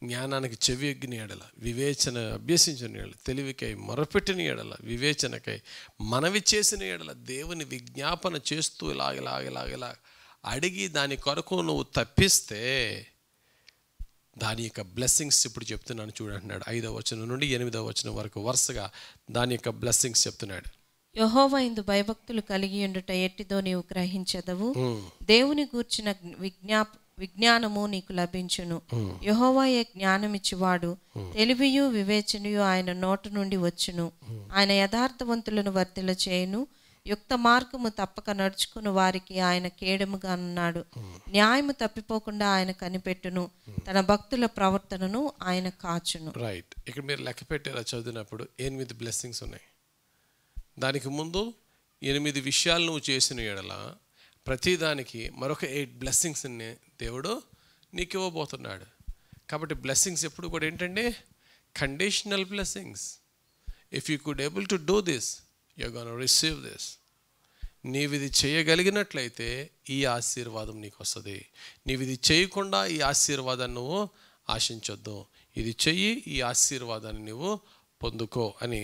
[SPEAKER 2] జ్ఞానానికి చెవి ఎగ్గిన ఎడల, వివేచన అభ్యసించిన ఎడల, తెలివికై మొరపెట్టిన ఎడల, వివేచనకై మనవి చేసిన ఎడల, దేవుని విజ్ఞాపన చేస్తూ ఇలా అడిగి దాని కొరకు నువ్వు తప్పిస్తే దాని యొక్క బ్లెస్సింగ్స్ ఇప్పుడు చెప్తున్నాను చూడంటున్నాడు. 5వ వచనం నుండి 8వ వచనం వరకు వరుసగా దాని యొక్క బ్లెస్సింగ్స్ చెప్తున్నాడు.
[SPEAKER 1] యెహోవా యందు భయభక్తులు కలిగి ఉండుట ఎట్టిదో నీవు గ్రహించెదవు. దేవుని గూర్చిన విజ్ఞానము నీకు లభించును. యెహోవాయే జ్ఞానమిచ్చువాడు, తెలివియు వివేచనయు ఆయన నోట నుండి వచ్చును. ఆయన యథార్థవంతులను వర్ధిల్ల చేయును, యుక్త మార్గము తప్పక నడుచుకుని వారికి ఆయన కేడముగా ఉన్నాడు. న్యాయము తప్పిపోకుండా ఆయన కనిపెట్టును, తన భక్తుల ప్రవర్తనను ఆయన కాచును.
[SPEAKER 2] రైట్, ఇక్కడ మీరు లెక్క పెట్టేలా చదివినప్పుడు 8 బ్లెస్సింగ్స్ ఉన్నాయి. దానికి ముందు 8 విషయాలు నువ్వు చేసిన ఎడల ప్రతిదానికి మరొక 8 బ్లెస్సింగ్స్ని దేవుడు నీకు ఇవ్వబోతున్నాడు. కాబట్టి బ్లెస్సింగ్స్ ఎప్పుడు కూడా ఏంటంటే conditional blessings. If you could able to do this, you are gonna receive this. నీవు ఇది చేయగలిగినట్లయితే ఈ ఆశీర్వాదం నీకు వస్తుంది. నీవు ఇది చేయకుండా ఈ ఆశీర్వాదాన్ని నువ్వు ఆశించొద్దు. ఇది చెయ్యి, ఈ ఆశీర్వాదాన్ని నువ్వు పొందుకో అని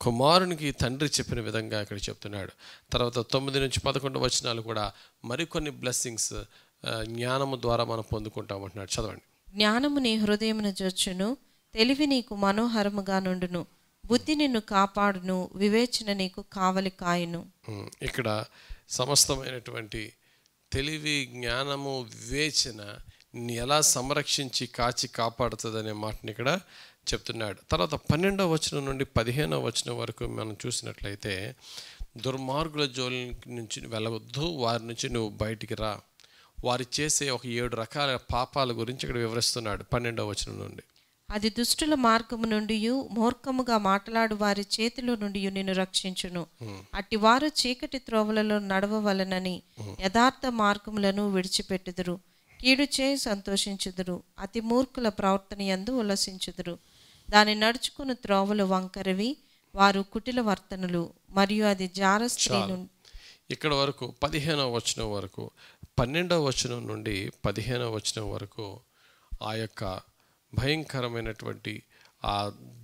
[SPEAKER 2] కుమారునికి తండ్రి చెప్పిన విధంగా ఇక్కడ చెప్తున్నాడు. తర్వాత 9 నుంచి 11 వచనాలు కూడా మరికొన్ని బ్లెస్సింగ్స్ జ్ఞానము ద్వారా మనం పొందుకుంటామంటున్నాడు. చదవండి.
[SPEAKER 1] జ్ఞానము నీ హృదయమును జొచ్చును, తెలివి నీకు మనోహరముగా నుండును, బుద్ధి నిన్ను కాపాడును, వివేచన నీకు కావలి కాయును.
[SPEAKER 2] ఇక్కడ సమస్తమైనటువంటి తెలివి, జ్ఞానము, వివేచన ని ఎలా సంరక్షించి కాచి కాపాడుతుంది అనే మాటని ఇక్కడ చెప్తున్నాడు. తర్వాత 12వ వచనం నుండి 15వ వచనం వరకు మనం చూసినట్లయితే దుర్మార్గుల జోలి నుంచి వెళ్ళవద్దు, వారి నుంచి నువ్వు బయటికి రా. వారు చేసే ఒక 7 రకాల పాపాల గురించి ఇక్కడ వివరిస్తున్నాడు 12వ వచనం నుండి.
[SPEAKER 1] అది దుష్టుల మార్గము నుండి మూర్ఖముగా మాట్లాడు వారి చేతిలో నుండి నిన్ను రక్షించును. అట్టి వారు చీకటి త్రోవలలో నడవవలనని యథార్థ మార్గములను విడిచిపెట్టుదురు. కీడు చేయి సంతోషించుదురు, అతి మూర్ఖుల ప్రవర్తన యందు ఉల్లసించుదురు. దాని నడుచుకుని త్రోవలు వంకరవి, వారు కుటిల వర్తనులు, మరియు అది జారస్త్రీ నుండి.
[SPEAKER 2] ఇక్కడ వరకు 15వ వచనం వరకు, 12వ వచనం నుండి 15వ వచనం వరకు ఆ యొక్క భయంకరమైనటువంటి ఆ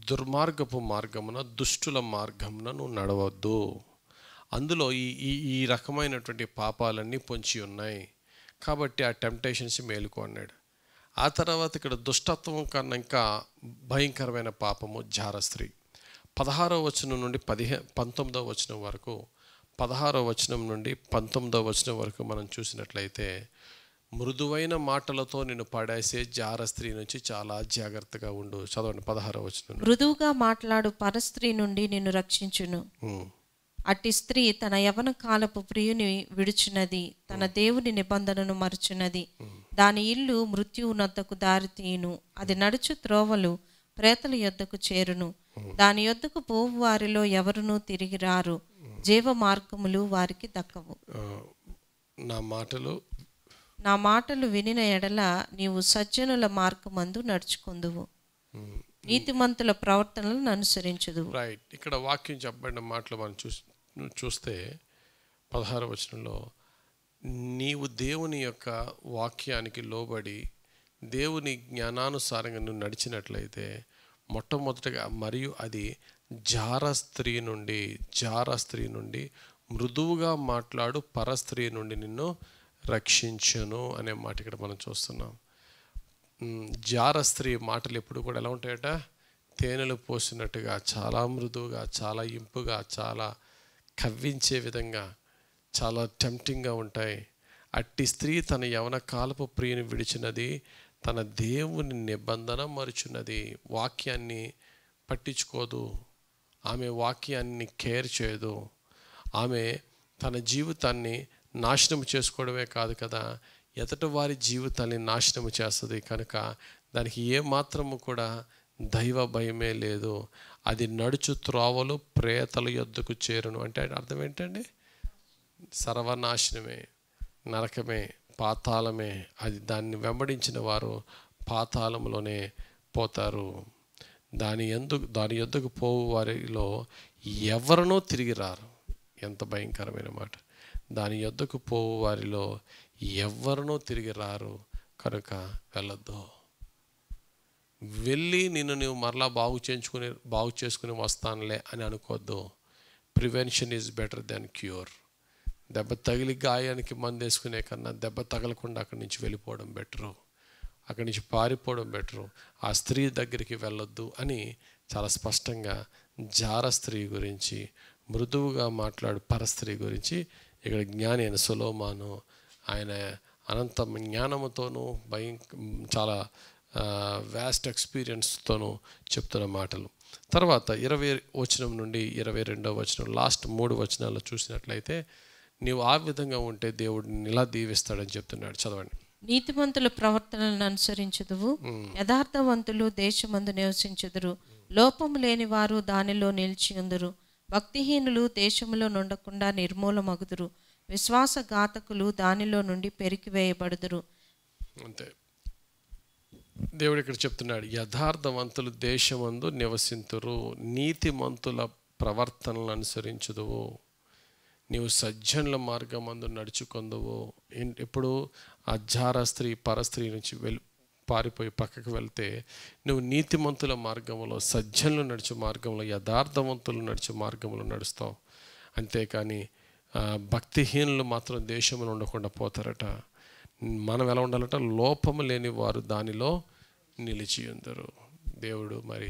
[SPEAKER 2] దుర్మార్గపు మార్గమున, దుష్టుల మార్గమున నువ్వు నడవద్దు. అందులో ఈ రకమైనటువంటి పాపాలన్నీ పొంచి ఉన్నాయి. కాబట్టి ఆ టెంప్టేషన్స్ మేలుకో అన్నాడు. ఆ తర్వాత ఇక్కడ దుష్టత్వం కన్నా ఇంకా భయంకరమైన పాపము జారస్త్రీ. 16వ వచనం నుండి 19వ వచనం వరకు, 16వ వచనం నుండి 19వ వచనం వరకు మనం చూసినట్లయితే మృదువైన మాటలతో నిన్ను పడేసే జారస్త్రీ నుంచి చాలా జాగ్రత్తగా ఉండు. చదవండి 16వ వచనం.
[SPEAKER 1] మృదువుగా మాట్లాడు పరస్త్రీ నుండి నిన్ను రక్షించును. అట్టి స్త్రీ తన యవన కాలపు ప్రియుని విడుచున్నది, తన దేవుని నిబంధనను మరుచున్నది. దాని ఇల్లు మృత్యువునొద్దకు దారితీయును, అది నడుచు త్రోవలు ప్రేతల యొద్దకు చేరును. దాని యొద్దకు పోవు వారిలో ఎవరునూ తిరిగి రారు, జీవ మార్గములు వారికి దక్కవు. నా మాటలు వినిన ఎడల నీవు సజ్జనుల మార్గమందు నడుచుకొందువు, నీతిమంతుల ప్రవర్తనలను అనుసరించుదువు.
[SPEAKER 2] రైట్, ఇక్కడ వాక్యం చెప్పబడిన మాటలు మనం చూస్తే 16వ వచనంలో నీవు దేవుని యొక్క వాక్యానికి లోబడి దేవుని జ్ఞానానుసారంగా నువ్వు నడిచినట్లయితే మొట్టమొదటిగా, మరియు అది జారస్త్రీ నుండి మృదువుగా మాట్లాడు పరస్త్రీ నుండి నిన్ను రక్షించును అనే మాట ఇక్కడ మనం చూస్తున్నాం. జారస్త్రీ మాటలు ఎప్పుడు కూడా ఎలా ఉంటాయట? తేనెలు పోసినట్టుగా, చాలా మృదువుగా, చాలా ఇంపుగా, చాలా కవ్వించే విధంగా, చాలా టెంప్టింగ్గా ఉంటాయి. అట్టి స్త్రీ తన యవన కాలపు ప్రియుని విడిచినది, తన దేవుని నిబంధన మరుచున్నది. వాక్యాన్ని పట్టించుకోదు, ఆమె వాక్యాన్ని కేర్ చేయదు. ఆమె తన జీవితాన్ని నాశనం చేసుకోవడమే కాదు కదా, ఎదుటి వారి జీవితాన్ని నాశనం చేస్తుంది. కనుక దానికి ఏమాత్రము కూడా దైవ భయమే లేదు. అది నడుచు త్రోవలు ప్రేతల యొద్దకు చేరును అంటే అర్థం ఏంటండి? సర్వనాశనమే, నరకమే, పాతాళమే. అది దాన్ని వెంబడించిన వారు పాతాళంలోనే పోతారు. దాని యొద్దకు పోవు వారిలో ఎవరినో తిరిగి రారు. ఎంత భయంకరమైన మాట! దాని యొద్దకు పోవు వారిలో ఎవరినో తిరిగి రారు. కనుక వెళ్ళొద్దు. వెళ్ళి నిన్ను నువ్వు మరలా బాగు చేసుకుని వస్తానులే అని అనుకోవద్దు. Prevention is better than cure. దెబ్బ తగిలి గాయానికి మందు వేసుకునే కన్నా దెబ్బ తగలకుండా అక్కడి నుంచి వెళ్ళిపోవడం బెటరు, అక్కడి నుంచి పారిపోవడం బెటరు. ఆ స్త్రీ దగ్గరికి వెళ్ళొద్దు అని చాలా స్పష్టంగా జార స్త్రీ గురించి, మృదువుగా మాట్లాడు పరస్త్రీ గురించి ఇక్కడ జ్ఞాని అయిన సొలొమోను ఆయన అనంత జ్ఞానముతోనూ చాలా వ్యాస్ట్ ఎక్స్పీరియన్స్తోనూ చెప్తున్న మాటలు. తర్వాత 20 వచనం నుండి 22వ వచనం లాస్ట్ 3 వచనాల్లో చూసినట్లయితే నీవు ఆ విధంగా ఉంటే దేవుడు ఇలా దీవిస్తాడని చెప్తున్నాడు. చదవండి.
[SPEAKER 1] నీతిమంతుల ప్రవర్తనలను అనుసరించుదువు, యథార్థవంతులు దేశమందు నివసించుదురు, లోపము లేని వారు దానిలో నిలిచియుందురు, భక్తిహీనులు దేశములో నుండకుండా నిర్మూలమగుదురు, విశ్వాసఘాతకులు దానిలో నుండి పెరికివేయబడుదురు.
[SPEAKER 2] అంతే దేవుడు ఇక్కడ చెప్తున్నాడు, యథార్థవంతులు దేశమందు నివసింతురు, నీతిమంతుల ప్రవర్తనలను అనుసరించుదువు, నీవు సజ్జనుల మార్గమందు నడుచుకొందువు. ఇప్పుడు ఆ జార స్త్రీ పరస్త్రీ నుంచి పారిపోయి పక్కకు వెళ్తే నువ్వు నీతిమంతుల మార్గంలో, సజ్జనులు నడిచే మార్గంలో, యథార్థవంతులు నడిచే మార్గంలో నడుస్తావు. అంతేకాని భక్తిహీనులు మాత్రం దేశంలో ఉండకుండా పోతారట. మనం ఎలా ఉండాలట? లోపము లేని వారు దానిలో నిలిచి ఉందరు. దేవుడు మరి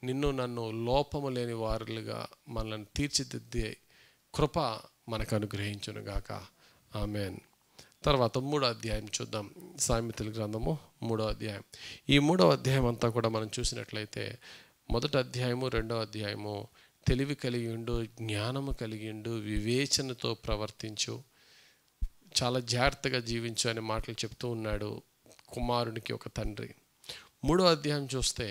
[SPEAKER 2] నిన్ను నన్ను లోపము లేని వారులుగా మనల్ని తీర్చిదిద్దే కృప మనకు అనుగ్రహించునుగాక. ఆమెన్. తర్వాత 3వ అధ్యాయం చూద్దాం. సామెతల గ్రంథము 3వ అధ్యాయం. ఈ 3వ అధ్యాయం అంతా కూడా మనం చూసినట్లయితే 1వ అధ్యాయము 2వ అధ్యాయము తెలివి కలిగి ఉండు, జ్ఞానము కలిగి ఉండు, వివేచనతో ప్రవర్తించు, చాలా జాగ్రత్తగా జీవించు అనే మాటలు చెప్తూ ఉన్నాడు కుమారునికి ఒక తండ్రి. 3వ అధ్యాయం చూస్తే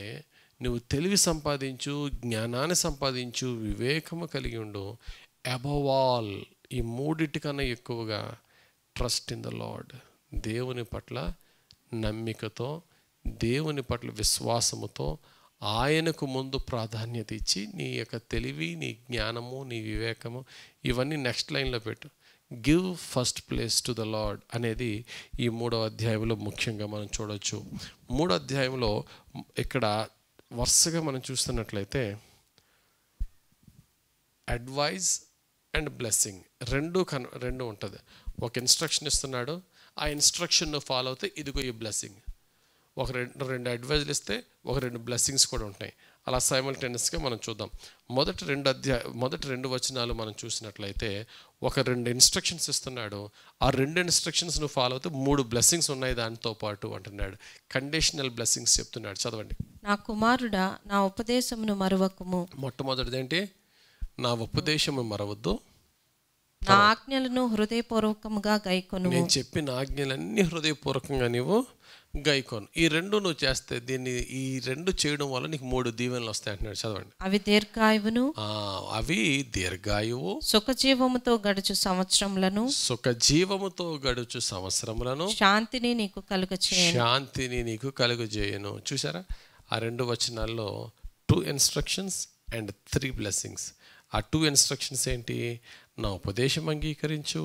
[SPEAKER 2] నువ్వు తెలివి సంపాదించు, జ్ఞానాన్ని సంపాదించు, వివేకము కలిగి ఉండు, అబవ్ ఆల్ ఈ మూడిటికన్నా ఎక్కువగా ట్రస్ట్ ఇన్ ద లార్డ్, దేవుని పట్ల నమ్మికతో, దేవుని పట్ల విశ్వాసముతో ఆయనకు ముందు ప్రాధాన్యత ఇచ్చి నీ యొక్క తెలివి, నీ జ్ఞానము, నీ వివేకము ఇవన్నీ నెక్స్ట్ లైన్లో పెట్టు. Give first place to the lord అనేది ఈ 3వ అధ్యాయంలో ముఖ్యంగా మనం చూడవచ్చు. 3వ అధ్యాయంలో ఇక్కడ వరుసగా మనం చూస్తున్నట్లయితే అడ్వైజ్ అండ్ బ్లెస్సింగ్ రెండు ఉంటుంది. ఒక ఇన్స్ట్రక్షన్ ఇస్తున్నాడు, ఆ ఇన్స్ట్రక్షన్ ఫాలో అవుతే ఇదిగో ఈ బ్లెస్సింగ్. ఒక రెండు అడ్వైజులు ఇస్తే ఒక 2 బ్లెస్సింగ్స్ కూడా ఉంటాయి. అలా సైమల్టేనియస్గా మనం చూద్దాం. మొదటి 2 వచనాలు మనం చూసినట్లయితే ఒక 2 ఇన్స్ట్రక్షన్స్ ఇస్తున్నాడు. ఆ 2 ఇన్స్ట్రక్షన్స్ నువ్వు ఫాలో అవుతే 3 బ్లెస్సింగ్స్ ఉన్నాయి దానితో పాటు అంటున్నాడు. కండిషనల్ బ్లెస్సింగ్స్ చెప్తున్నాడు. చదవండి.
[SPEAKER 1] నా కుమారుడా, నా ఉపదేశమును మరువకుము.
[SPEAKER 2] మొట్టమొదటిది ఏంటి? నా ఉపదేశము మరవద్దు,
[SPEAKER 1] నా ఆజ్ఞలను హృదయపూర్వకముగా గైకొను.
[SPEAKER 2] నేను చెప్పిన ఆజ్ఞలన్నీ హృదయపూర్వకంగా నీవు గైకొను. ఈ 2 నువ్వు చేస్తే ఈ 2 చేయడం వల్ల నీకు 3 దీవెనలు వస్తాయి అంటున్నాడు. చదవండి.
[SPEAKER 1] అవి దీర్ఘాయువును,
[SPEAKER 2] అవి దీర్ఘాయువు,
[SPEAKER 1] సుఖజీవముతో గడుచు సంవత్సరములను, శాంతిని నీకు
[SPEAKER 2] కలుగజేయను. చూసారా, ఆ 2 వచనాల్లో 2 ఇన్స్ట్రక్షన్స్ అండ్ 3 బ్లెస్సింగ్స్. ఆ 2 ఇన్స్ట్రక్షన్స్ ఏంటి? నా ఉపదేశం అంగీకరించు,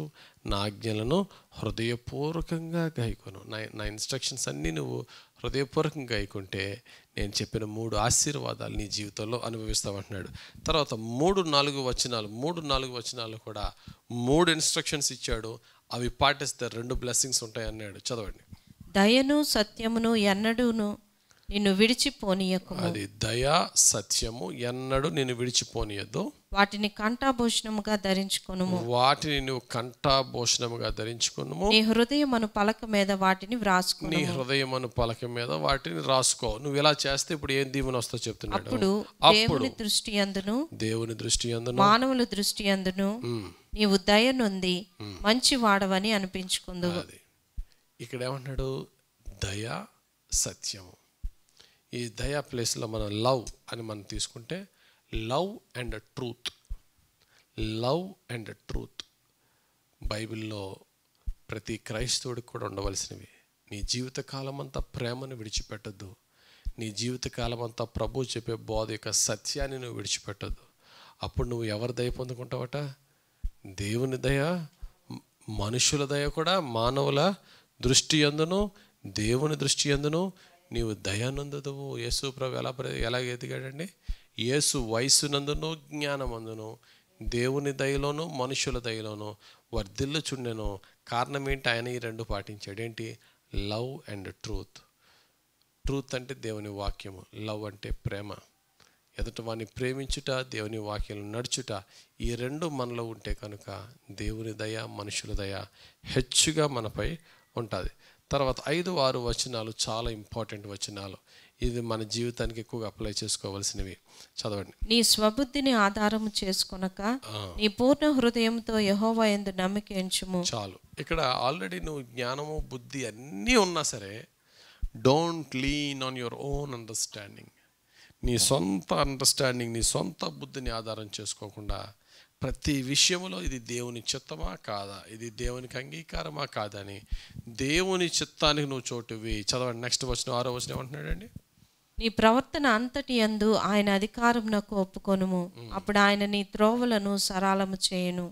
[SPEAKER 2] నా ఆజ్ఞలను హృదయపూర్వకంగా గైకొను. నా ఇన్స్ట్రక్షన్స్ అన్నీ నువ్వు హృదయపూర్వకంగా గైకుంటే నేను చెప్పిన 3 ఆశీర్వాదాలు నీ జీవితంలో అనుభవిస్తామంటున్నాడు. తర్వాత 3-4 వచనాలు కూడా 3 ఇన్స్ట్రక్షన్స్ ఇచ్చాడు. అవి పాటిస్తే 2 బ్లెస్సింగ్స్ ఉంటాయి అన్నాడు. చదవండి.
[SPEAKER 1] దయను సత్యమును ఎన్నడూను నిన్ను విడిచిపోనీయకుము.
[SPEAKER 2] అది దయా సత్యము ఎన్నడూ నిన్ను విడిచిపోనీయద్దు.
[SPEAKER 1] వాటిని కంఠాభూషణముగా ధరించుకొనుము.
[SPEAKER 2] వాటిని నువ్వు కంఠాభూషణముగా ధరించుకొనుము.
[SPEAKER 1] నీ హృదయమను పలక మీద వాటిని వ్రాసుకొనుము.
[SPEAKER 2] నీ హృదయమను పలక మీద వాటిని రాసుకో. నువ్వు ఇలా చేస్తే ఇప్పుడు ఏం దీవెన వస్తుందో చెప్తున్నాడు.
[SPEAKER 1] అప్పుడు దేవుని దృష్టి యందును మానవుల దృష్టి యందును నీవు దయ నొంది మంచి వాడవని అనిపించుకుందువు.
[SPEAKER 2] ఇక్కడ ఏమన్నాడు? దయా సత్యము. ఈ దయా ప్లేస్లో మనం లవ్ అని మనం తీసుకుంటే లవ్ అండ్ ట్రూత్ బైబిల్లో ప్రతి క్రైస్తవుడికి కూడా ఉండవలసినవి. నీ జీవితకాలం అంతా ప్రేమను విడిచిపెట్టద్దు. నీ జీవితకాలం అంతా ప్రభు చెప్పే బోధ యొక్క సత్యాన్ని నువ్వు విడిచిపెట్టద్దు. అప్పుడు నువ్వు ఎవరి దయ పొందుకుంటావట? దేవుని దయ, మనుషుల దయ కూడా, మానవుల దృష్టి యందును దేవుని దృష్టి యందును నీవు దయానందువు. యేసు ప్రభు ఎలా ఎదిగాడండి? యేసు వయస్సునందును జ్ఞానమందును దేవుని దయలోను మనుషుల దయలోను వర్ధిల్లుచుండెను. కారణం ఏంటి? ఆయన ఈ 2 పాటించాడు. ఏంటి? లవ్ అండ్ ట్రూత్ అంటే దేవుని వాక్యము, లవ్ అంటే ప్రేమ. ఎదుటి వాడిని ప్రేమించుట, దేవుని వాక్యం నడుచుట, ఈ రెండు మనలో ఉంటే కనుక దేవుని దయ, మనుషుల దయ హెచ్చుగా మనపై ఉంటుంది. తర్వాత 5-6 వచనాలు చాలా ఇంపార్టెంట్ వచనాలు. ఇది మన జీవితానికి ఎక్కువగా అప్లై చేసుకోవాల్సినవి. చదవండి.
[SPEAKER 1] నీ స్వబుద్ధిని ఆధారము చేసుకొనక నీ పూర్ణ హృదయంతో యెహోవా యందు నమ్మిక ఉంచుము.
[SPEAKER 2] చాలు. ఇక్కడ ఆల్రెడీ నువ్వు జ్ఞానము, బుద్ధి అన్నీ ఉన్నా సరే, don't lean on your own understanding. నీ సొంత అండర్స్టాండింగ్, నీ సొంత బుద్ధిని ఆధారం చేసుకోకుండా ప్రతి విషయంలో ఇది దేవుని చిత్తమా కాదా, ఇది దేవునికి అంగీకారమా కాదని దేవుని చిత్తానికి నువ్వు చోటు వేయి. చదవండి. నెక్స్ట్ వచ్చిన 6వ వచనం ఏమంటున్నాడండి?
[SPEAKER 1] నీ ప్రవర్తన అంతటి యందు ఆయన అధికారమునకు ఒప్పుకొనుము, అప్పుడు ఆయన నీ త్రోవలను సరళము చేయును.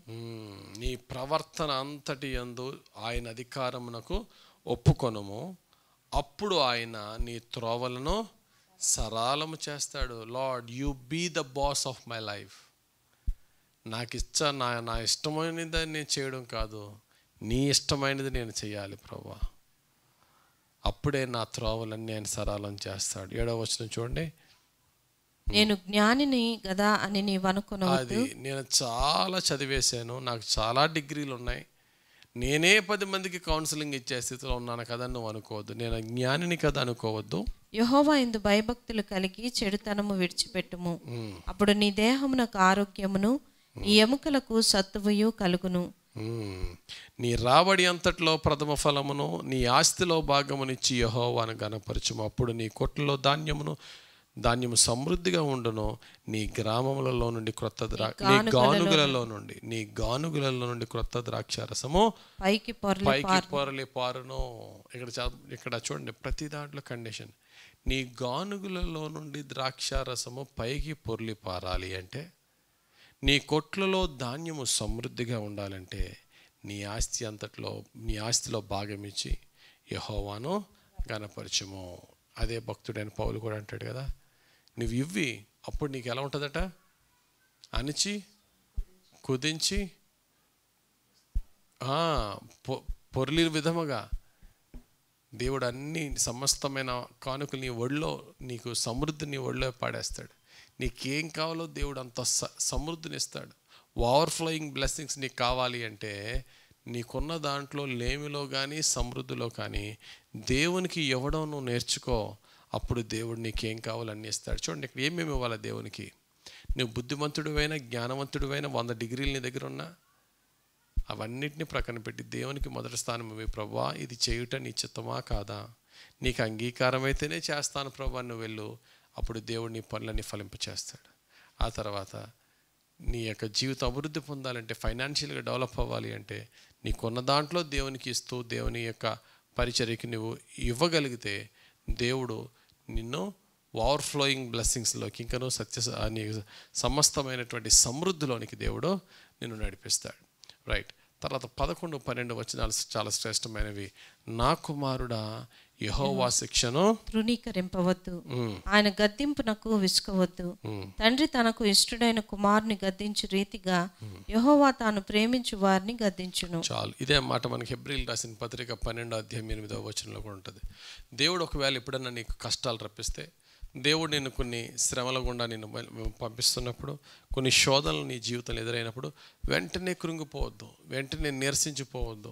[SPEAKER 2] నీ ప్రవర్తన అంతటి యందు ఆయన అధికారమునకు ఒప్పుకొనుము, అప్పుడు ఆయన నీ త్రోవలను సరళము చేస్తాడు. Lord, you be the boss of my life. నా ఇష్టమైనది నేను చేయడం కాదు, నీ ఇష్టమైనది నేను చేయాలి ప్రభువా. అప్పుడే నా త్రోవలన్నీ ఆయన సరళం చేస్తాడు. 7వ వచనం చూడండి.
[SPEAKER 1] నేను జ్ఞానిని గదా అని నీవు అనుకొనవద్దు.
[SPEAKER 2] అది నేను చాలా చదివేశాను, నాకు చాలా డిగ్రీలు ఉన్నాయి, నేనే 10 మందికి కౌన్సిలింగ్ ఇచ్చే స్థితిలో ఉన్నాను కదా నువ్వు అనుకోవద్దు. నేను జ్ఞానిని కదా అనుకోవద్దు.
[SPEAKER 1] యెహోవా యందు భయభక్తులు కలిగి చెడుతనము విడిచిపెట్టుము, అప్పుడు నీ దేహమునకు ఆరోగ్యమును నీ ఎముకలకు సత్తువయు కలుగును.
[SPEAKER 2] నీ రాబడి అంతట్లో ప్రథమ ఫలమును నీ ఆస్తిలో భాగమునిచ్చి యెహోవాను గణపరచుము, అప్పుడు నీ కొట్లలో ధాన్యము సమృద్ధిగా ఉండును. నీ గ్రామములలో నుండి నీ గానుగులలో నుండి క్రొత్త ద్రాక్షారసము పైకి పొరలి పారును. ఇక్కడ చూడండి, ప్రతి దాంట్లో కండిషన్. నీ గానుగులలో నుండి ద్రాక్షారసము పైకి పొర్లి పారాలి అంటే, నీ కొట్లలో ధాన్యము సమృద్ధిగా ఉండాలంటే, నీ ఆస్తిలో భాగం ఇచ్చి యెహోవాను గణపరచుము. అదే భక్తుడైన పౌలు కూడా అంటాడు కదా, నువ్వు ఇవ్వి, అప్పుడు నీకు ఎలా ఉంటుందట? అణిచి కుదించి పొర్లి విధముగా దేవుడు అన్ని సమస్తమైన కానుకలు నీ ఒళ్ళో, నీకు సమృద్ధి నీ ఒళ్ళో పాడేస్తాడు. నీకేం కావాలో దేవుడు అంత సమృద్ధిని ఇస్తాడు. ఓవర్ఫ్లోయింగ్ బ్లెస్సింగ్స్ నీకు కావాలి అంటే, నీకున్న దాంట్లో లేమిలో కానీ సమృద్ధిలో కానీ దేవునికి ఇవ్వడం నువ్వు నేర్చుకో. అప్పుడు దేవుడు నీకేం కావాలో అన్నీ ఇస్తాడు. చూడండి, ఇక్కడ ఏమేమి ఇవ్వాలి దేవునికి? నువ్వు బుద్ధిమంతుడివైనా, జ్ఞానవంతుడివైనా, 100 డిగ్రీలు నీ దగ్గర ఉన్నా, అవన్నిటిని ప్రక్కన పెట్టి దేవునికి మొదటి స్థానం ఇవ్వి. ప్రభువా, ఇది చేయుట నీ చిత్తమా కాదా? నీకు అంగీకారం అయితేనే చేస్తాను ప్రభువా, నువ్వు వెళ్ళు. అప్పుడు దేవుడు నీ పనులన్నీ ఫలింపచేస్తాడు. ఆ తర్వాత నీ యొక్క జీవితం అభివృద్ధి పొందాలంటే, ఫైనాన్షియల్గా డెవలప్ అవ్వాలి అంటే, నీకున్న దాంట్లో దేవునికి ఇస్తూ దేవుని యొక్క పరిచర్యకి నువ్వు ఇవ్వగలిగితే దేవుడు నిన్ను ఓవర్ఫ్లోయింగ్ బ్లెస్సింగ్స్లోకి, ఇంకనూ సమస్తమైనటువంటి సమృద్ధిలోనికి దేవుడు నిన్ను నడిపిస్తాడు. రైట్. తర్వాత 11, 12 వచనాలు చాలా శ్రేష్టమైనవి. నా కుమారుడా, యెహోవా శిక్షను
[SPEAKER 1] తృణీకరింపవద్దు, ఆయన గద్దింపునకు విసుకవద్దు. తండ్రి తనకు ఇష్టడైన కుమారుని గద్దించు రీతిగా యెహోవా తాను ప్రేమించు వారిని గద్దించును.
[SPEAKER 2] చాలు. ఇదే మాట మనకి హెబ్రీయులు రాసిన పత్రిక 12వ అధ్యాయం 8వ వచనంలో కూడా ఉంటుంది. దేవుడు ఒకవేళ ఎప్పుడన్నా నీకు కష్టాలు రప్పిస్తే, దేవుడు నిన్ను కొన్ని శ్రమల గుండా నిన్ను పంపిస్తున్నప్పుడు, కొన్ని శోధనలు నీ జీవితంలో ఎదురైనప్పుడు వెంటనే కృంగిపోవద్దు, వెంటనే నిరసించిపోవద్దు,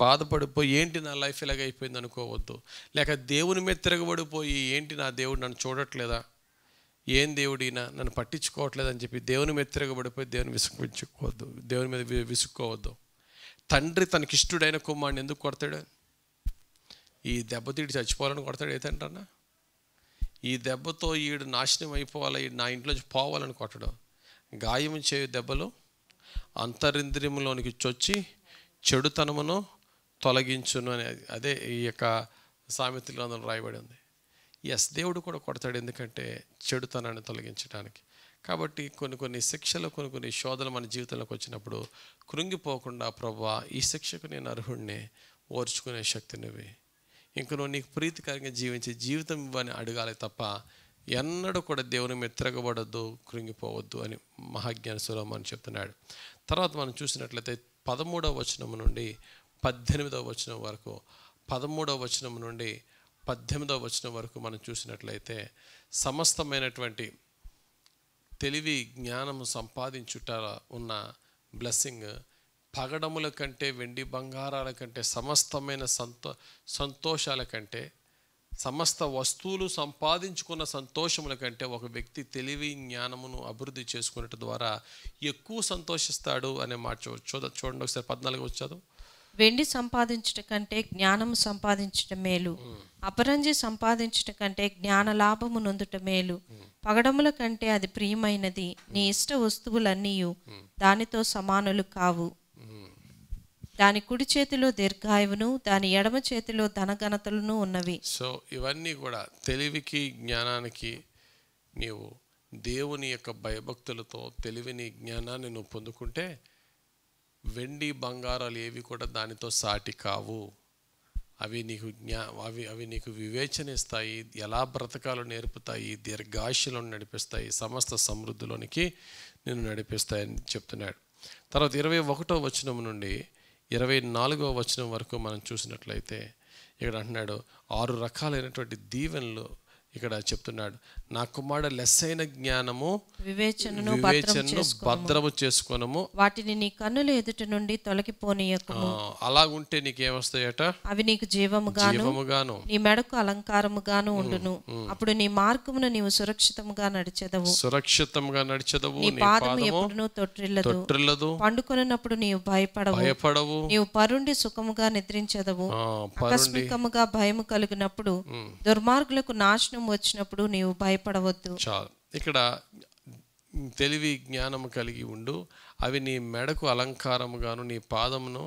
[SPEAKER 2] బాధపడిపోయి ఏంటి నా లైఫ్ ఇలాగైపోయింది అనుకోవద్దు. లేక దేవుని మీద తిరగబడిపోయి ఏంటి నా దేవుడు నన్ను చూడట్లేదా, ఏం దేవుడినా నన్ను పట్టించుకోవట్లేదని చెప్పి దేవుని మీద తిరగబడిపోయి దేవుని దేవుని మీద విసుక్కోవద్దు. తండ్రి తనకిష్టుడైన కుమారుని ఎందుకు కొడతాడు? ఈ దెబ్బతీడి చచ్చిపోవాలని కొడతాడు ఏ తండ్రి అన్న? ఈ దెబ్బతో ఈడు నాశనం అయిపోవాలి, ఈడు నా ఇంట్లోంచి పోవాలని కొట్టడు. గాయం చేయు దెబ్బలు అంతరింద్రియములోనికి చొచ్చి చెడుతనమును తొలగించును అని అదే ఈ యొక్క సామెతలో అందులో రాయబడి ఉంది. ఎస్, దేవుడు కూడా కొడతాడు, ఎందుకంటే చెడుతనాన్ని తొలగించడానికి. కాబట్టి కొన్ని శిక్షలు, కొన్ని శోధనలు మన జీవితంలోకి వచ్చినప్పుడు కృంగిపోకుండా, ప్రభువా ఈ శిక్షకు నేను అర్హుడిని, ఓర్చుకునే శక్తి నువ్వే, ఇంక నువ్వు నీకు ప్రీతికరంగా జీవించే జీవితం ఇవ్వని అడగాలి తప్ప ఎన్నడూ కూడా దేవుని మీద తిరగబడద్దు, కృంగిపోవద్దు అని మహాజ్ఞాని సొలొమోను చెప్తున్నాడు. తర్వాత మనం చూసినట్లయితే 13వ వచనం నుండి 18వ వచనం వరకు, 13వ వచనం నుండి 18వ వచనం వరకు మనం చూసినట్లయితే సమస్తమైనటువంటి తెలివి జ్ఞానము సంపాదించుట ఉన్న బ్లెస్సింగ్ పగడముల కంటే వెండి బంగారాల కంటే సమస్తమైన సంతోషాల కంటే సమస్త వస్తువులు సంపాదించుకున్న సంతోషముల కంటే ఒక వ్యక్తి తెలివి జ్ఞానమును అభివృద్ధి చేసుకునేట ద్వారా ఎక్కువ సంతోషిస్తాడు అనే మాట చూడండి ఒకసారి 14 వచ్చాదు.
[SPEAKER 1] వెండి సంపాదించుట కంటే జ్ఞానము సంపాదించుట మేలు, అపరంజి సంపాదించుట కంటే జ్ఞాన లాభము నొందుట మేలు. పగడముల కంటే అది ప్రియమైనది, నీ ఇష్ట వస్తువులన్నీ దానితో సమానులు కావు. దాని కుడి చేతిలో దీర్ఘాయువును, దాని ఎడమ చేతిలో ధనఘనతలను ఉన్నవి.
[SPEAKER 2] సో ఇవన్నీ కూడా తెలివికి జ్ఞానానికి నీవు దేవుని యొక్క భయభక్తులతో తెలివిని జ్ఞానాన్ని నువ్వు పొందుకుంటే వెండి బంగారాలు ఏవి కూడా దానితో సాటి కావు. అవి నీకు అవి నీకు వివేచన ఇస్తాయి, ఎలా బ్రతకాలో నేర్పుతాయి, దీర్ఘాయుష్యులను నడిపిస్తాయి, సమస్త సమృద్ధిలోనికి నిన్ను నడిపిస్తాయని చెప్తున్నాడు. తర్వాత 21వ వచనం నుండి 24వ వచనం వరకు మనం చూసినట్లయితే ఇక్కడ అంటున్నాడు 6 రకాలైనటువంటి దీవెనలు ఇక్కడ చెప్తున్నాడు. నా కుమారుడు లెస్సైన జ్ఞానము
[SPEAKER 1] వివేచనను
[SPEAKER 2] భద్రము చేసుకొనము,
[SPEAKER 1] వాటిని నీ కన్నుల ఎదుట నుండి తొలగిపోనీయకుము.
[SPEAKER 2] అలాగుంటే నీకేమొస్తాయట?
[SPEAKER 1] అవి నీకు జీవముగాను నీ మెడకు అలంకారముగాను ఉండును. అప్పుడు నీ మార్గమును నీవు సురక్షితముగా నడిచెదవు. నీ పాదము ఎప్పుడునూ తొట్టిల్లదు. పండుకొనినప్పుడు నీవు భయపడవు. నీవు పరుండి సుఖముగా నిద్రించెదవు. ఆకస్మికముగా భయము కలిగినప్పుడు, దుర్మార్గులకు నాశనం వచ్చినప్పుడు నీవు భయపడవద్దు.
[SPEAKER 2] చాలు. ఇక్కడ తెలివి జ్ఞానము కలిగి ఉండు, అవి నీ మెడకు అలంకారముగాను నీ పాదమును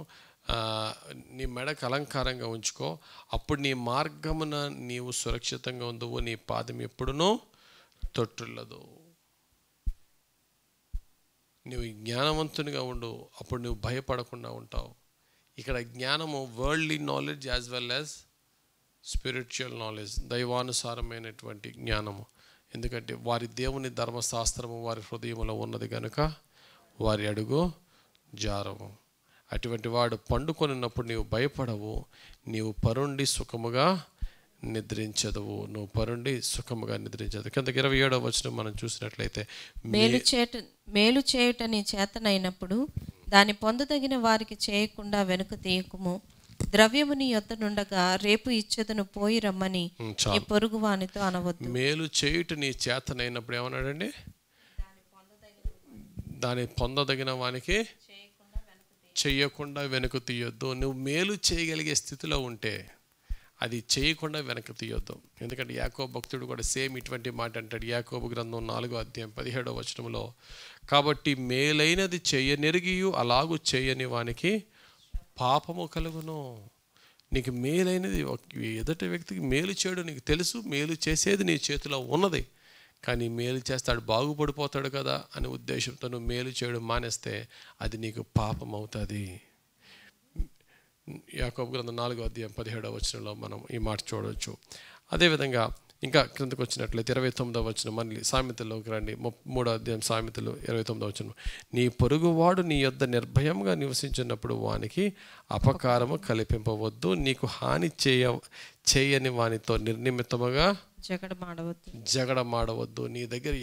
[SPEAKER 2] నీ మెడకు అలంకారంగా ఉంచుకో. అప్పుడు నీ మార్గమున నీవు సురక్షితంగా ఉందువు, నీ పాదం ఎప్పుడునూ తొట్టిల్లదు. నువ్వు జ్ఞానవంతునిగా ఉండు, అప్పుడు నువ్వు భయపడకుండా ఉంటావు. ఇక్కడ జ్ఞానము worldly knowledge as well as spiritual knowledge, దైవానుసారమైనటువంటి జ్ఞానము. ఎందుకంటే వారి దేవుని ధర్మశాస్త్రము వారి హృదయంలో ఉన్నది కనుక వారి అడుగు జారవు. అటువంటి వాడు పండుకొనినప్పుడు నీవు భయపడవు, నీవు పరుండి సుఖముగా నిద్రించదవు. కిందకి 27వ వచనం మనం చూసినట్లయితే,
[SPEAKER 1] మేలు చేయుట నీ చేతనైనప్పుడు దాన్ని పొందదగిన వారికి చేయకుండా వెనుక తీయకుము. ద్రవ్యము నీ యొద్ద నుండగా రేపు ఇచ్చేదను పోయి రమ్మని నీ పొరుగు వానితో అనవద్దు.
[SPEAKER 2] మేలు చేయుట నీ చేతనైనప్పుడు ఏమన్నాడండి? దాన్ని పొందదగిన వానికి చెయ్యకుండా వెనుక తీయొద్దు. నువ్వు మేలు చేయగలిగే స్థితిలో ఉంటే అది చేయకుండా వెనక్కి తీయొద్దు. ఎందుకంటే యాకోబు భక్తుడు కూడా సేమ్ ఇటువంటి మాట అంటాడు. యాకోబు గ్రంథం 4వ అధ్యాయం 17వ వచనంలో, కాబట్టి మేలైనది చేయనెరిగియు అలాగూ చేయని వానికి పాపము కలుగును. నీకు మేలైనది ఎదుటి వ్యక్తికి మేలు చేయడం నీకు తెలుసు, మేలు చేసేది నీ చేతిలో ఉన్నది, కానీ మేలు చేస్తాడు బాగుపడిపోతాడు కదా అనే ఉద్దేశంతో నువ్వు మేలు చేయడం మానేస్తే అది నీకు పాపం అవుతుంది. యాకోబు గ్రంథం 4వ అధ్యాయం 17వ వచనంలో మనం ఈ మాట చూడవచ్చు. అదేవిధంగా ఇంకా క్రిందకు వచ్చినట్లయితే 29వ వచనం, మళ్ళీ సామెతల్లోకి రండి. 3వ అధ్యాయం సామెతలు 29వ వచనం, నీ పొరుగువాడు నీ యొద్ద నిర్భయంగా నివసించినప్పుడు వానికి అపకారము కల్పింపవద్దు, నీకు హాని చేయని వానితో నిర్నిమిత్తముగా జగడమాడవద్దు. నీ దగ్గర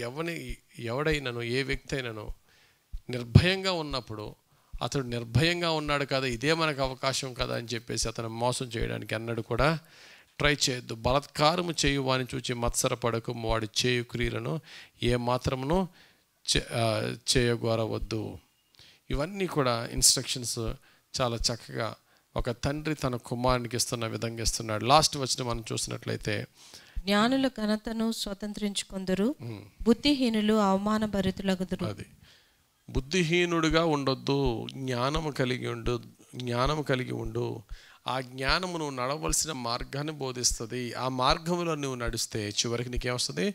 [SPEAKER 2] ఎవడైనాను ఏ వ్యక్తి అయినాను నిర్భయంగా ఉన్నప్పుడు అతడు నిర్భయంగా ఉన్నాడు కదా, ఇదే మనకు అవకాశం కదా అని చెప్పేసి అతను మోసం చేయడానికి అన్నడు కూడా ట్రై చేయొద్దు. బలాత్కారము చేయు వాని చూచి మత్సరపడకు, వాడి చేయు క్రియలను ఏ మాత్రమును చేయగోరవద్దు. ఇవన్నీ కూడా ఇన్స్ట్రక్షన్స్ చాలా చక్కగా ఒక తండ్రి తన కుమారునికి ఇస్తున్న విధంగా ఇస్తున్నాడు. లాస్ట్ వచనం మనం చూసినట్లయితే,
[SPEAKER 1] జ్ఞానుల ఘనతను స్వతంత్రించుకొందరు, బుద్ధిహీనులు అవమానభరితులగుదురు.
[SPEAKER 2] అది బుద్ధిహీనుడిగా ఉండొద్దు, జ్ఞానము కలిగి ఉండు. ఆ జ్ఞానము నువ్వు నడవలసిన మార్గాన్ని బోధిస్తుంది. ఆ మార్గంలో నువ్వు నడిస్తే చివరికి నీకేమొస్తుంది?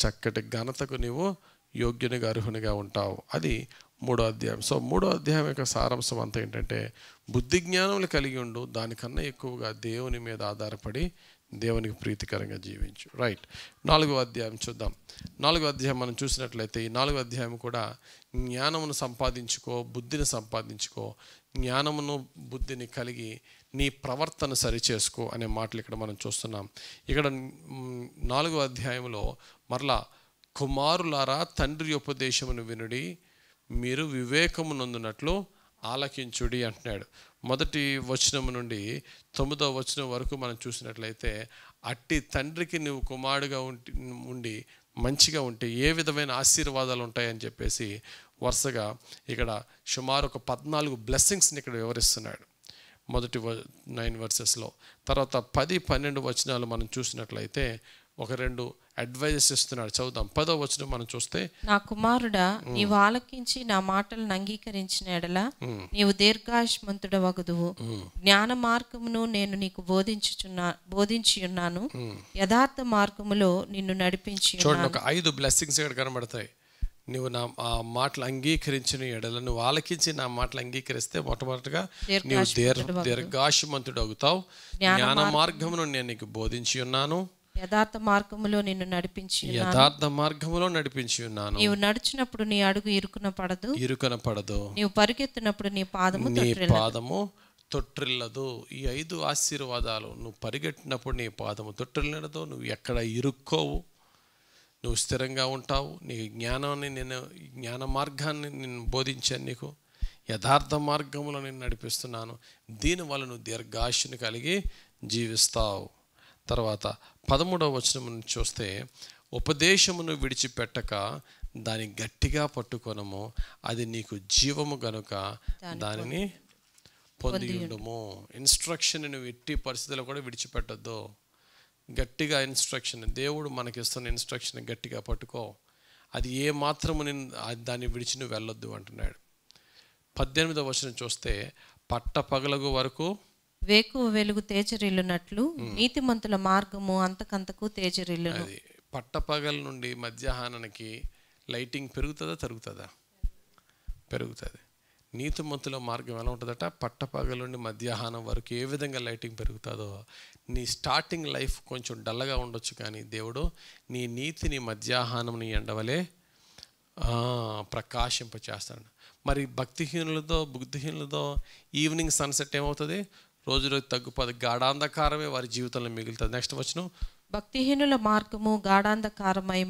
[SPEAKER 2] చక్కటి ఘనతకు నీవు యోగ్యునిగా అర్హునిగా ఉంటావు. అది 3వ అధ్యాయం. సో 3వ అధ్యాయం యొక్క సారాంశం అంతా ఏంటంటే, బుద్ధి జ్ఞానములు కలిగి ఉండు, దానికన్నా ఎక్కువగా దేవుని మీద ఆధారపడి దేవునికి ప్రీతికరంగా జీవించు. రైట్. 4వ అధ్యాయం చూద్దాం. 4వ అధ్యాయం మనం చూసినట్లయితే ఈ 4వ అధ్యాయం కూడా జ్ఞానమును సంపాదించుకో, బుద్ధిని సంపాదించుకో, జ్ఞానమును బుద్ధిని కలిగి నీ ప్రవర్తన సరిచేసుకో అనే మాటలు ఇక్కడ మనం చూస్తున్నాం. ఇక్కడ 4వ అధ్యాయంలో మరలా కుమారులారా తండ్రి ఉపదేశమును వినుడి, మీరు వివేకము నొందునట్లు ఆలకించుడి అంటున్నాడు. మొదటి వచనం నుండి 9వ వచనం వరకు మనం చూసినట్లయితే అట్టి తండ్రికి నువ్వు కుమారుడుగా ఉండి మంచిగా ఉంటే ఏ విధమైన ఆశీర్వాదాలు ఉంటాయని చెప్పేసి వరుసగా ఇక్కడ సుమారు ఒక 14 బ్లెస్సింగ్స్ని ఇక్కడ వివరిస్తున్నాడు మొదటి 9 వర్సెస్లో. తర్వాత 10-12 వచనాలు మనం చూసినట్లయితే ఒక 2 అడ్వైజెస్ ఇస్తున్నాడు. చదువుదాం. 10వ వచనం మనం చూస్తే,
[SPEAKER 1] నా కుమారుడా, నీవు ఆలకించి నా మాటలను అంగీకరించిన ఎడల నీవు దీర్ఘాయుష్మంతుడవగుదువు. జ్ఞాన మార్గమును నేను నీకు బోధించి ఉన్నాను, యథార్థ మార్గములో నిన్ను నడిపించి ఉన్నాను.
[SPEAKER 2] చూడండి, ఒక 5 బ్లెస్సింగ్స్ ఇక్కడ కనబడతాయి. నువ్వు నా ఆ మాటలు అంగీకరించిన ఎడల, నువ్వు ఆలకించి నా మాటలు అంగీకరిస్తే మొట్టమొదటిగా నీవు దీర్ఘాయుష్మంతుడు అవుతావు. జ్ఞాన మార్గమును నేను నీకు బోధించి ఉన్నాను,
[SPEAKER 1] యథార్థ మార్గములో నిన్ను నడిపించి ఉన్నాను. నీవు నడుచినప్పుడు నీ అడుగు ఇరుకున పడదు, నీవు పరిగెత్తినప్పుడు నీ పాదము
[SPEAKER 2] తొట్టిల్లదు. ఈ 5 ఆశీర్వాదాలు, నువ్వు పరిగెట్టినప్పుడు నీ పాదము తొట్టిల్లదు, నువ్వు ఎక్కడ ఇరుక్కోవు, నువ్వు స్థిరంగా ఉంటావు. నీ జ్ఞాన మార్గాన్ని నేను బోధించాను, నీకు యథార్థ మార్గంలో నేను నడిపిస్తున్నాను. దీనివల్ల నువ్వు దీర్ఘాయుష్ను కలిగి జీవిస్తావు. తర్వాత 13వ వచనం చూస్తే, ఉపదేశమును విడిచిపెట్టక దాన్ని గట్టిగా పట్టుకొనము, అది నీకు జీవము గనుక దానిని పొంది ఉండము. ఇన్స్ట్రక్షన్ నువ్వు ఎట్టి పరిస్థితుల్లో కూడా విడిచిపెట్టద్దు. గట్టిగా ఇన్స్ట్రక్షన్, దేవుడు మనకిస్తున్న ఇన్స్ట్రక్షన్ గట్టిగా పట్టుకో, అది ఏ మాత్రము దాన్ని విడిచి నువ్వు వెళ్ళొద్దు అంటున్నాడు. 18వ వచనం చూస్తే, పట్ట పగలగు వరకు
[SPEAKER 1] వేకువ వెలుగు తేజరిల్లునట్లు నీతిమంతుల మార్గము అంతకంతకు తేజరిల్లును.
[SPEAKER 2] అది పట్టపగల నుండి మధ్యాహ్నానికి లైటింగ్ పెరుగుతుందా తరుగుతుందా? పెరుగుతుంది. నీతిమంతుల మార్గం ఎలా ఉంటుందట? పట్టపగల నుండి మధ్యాహ్నం వరకు ఏ విధంగా లైటింగ్ పెరుగుతుందో, నీ స్టార్టింగ్ లైఫ్ కొంచెం డల్గా ఉండొచ్చు, కానీ దేవుడు నీ నీతిని మధ్యాహ్నం నీ ఎండవలే ప్రకాశింపచేస్తాడు. మరి భక్తిహీనులతో బుద్ధిహీనులతో ఈవినింగ్ సన్సెట్ ఏమవుతుంది? రోజు తగ్గిపోదు, గాఢాంధకారమే వారి జీవితంలో మిగులుతుంది. నెక్స్ట్ వచనం,
[SPEAKER 1] భక్తిహీనుల మార్గము గాఢాంధకారమై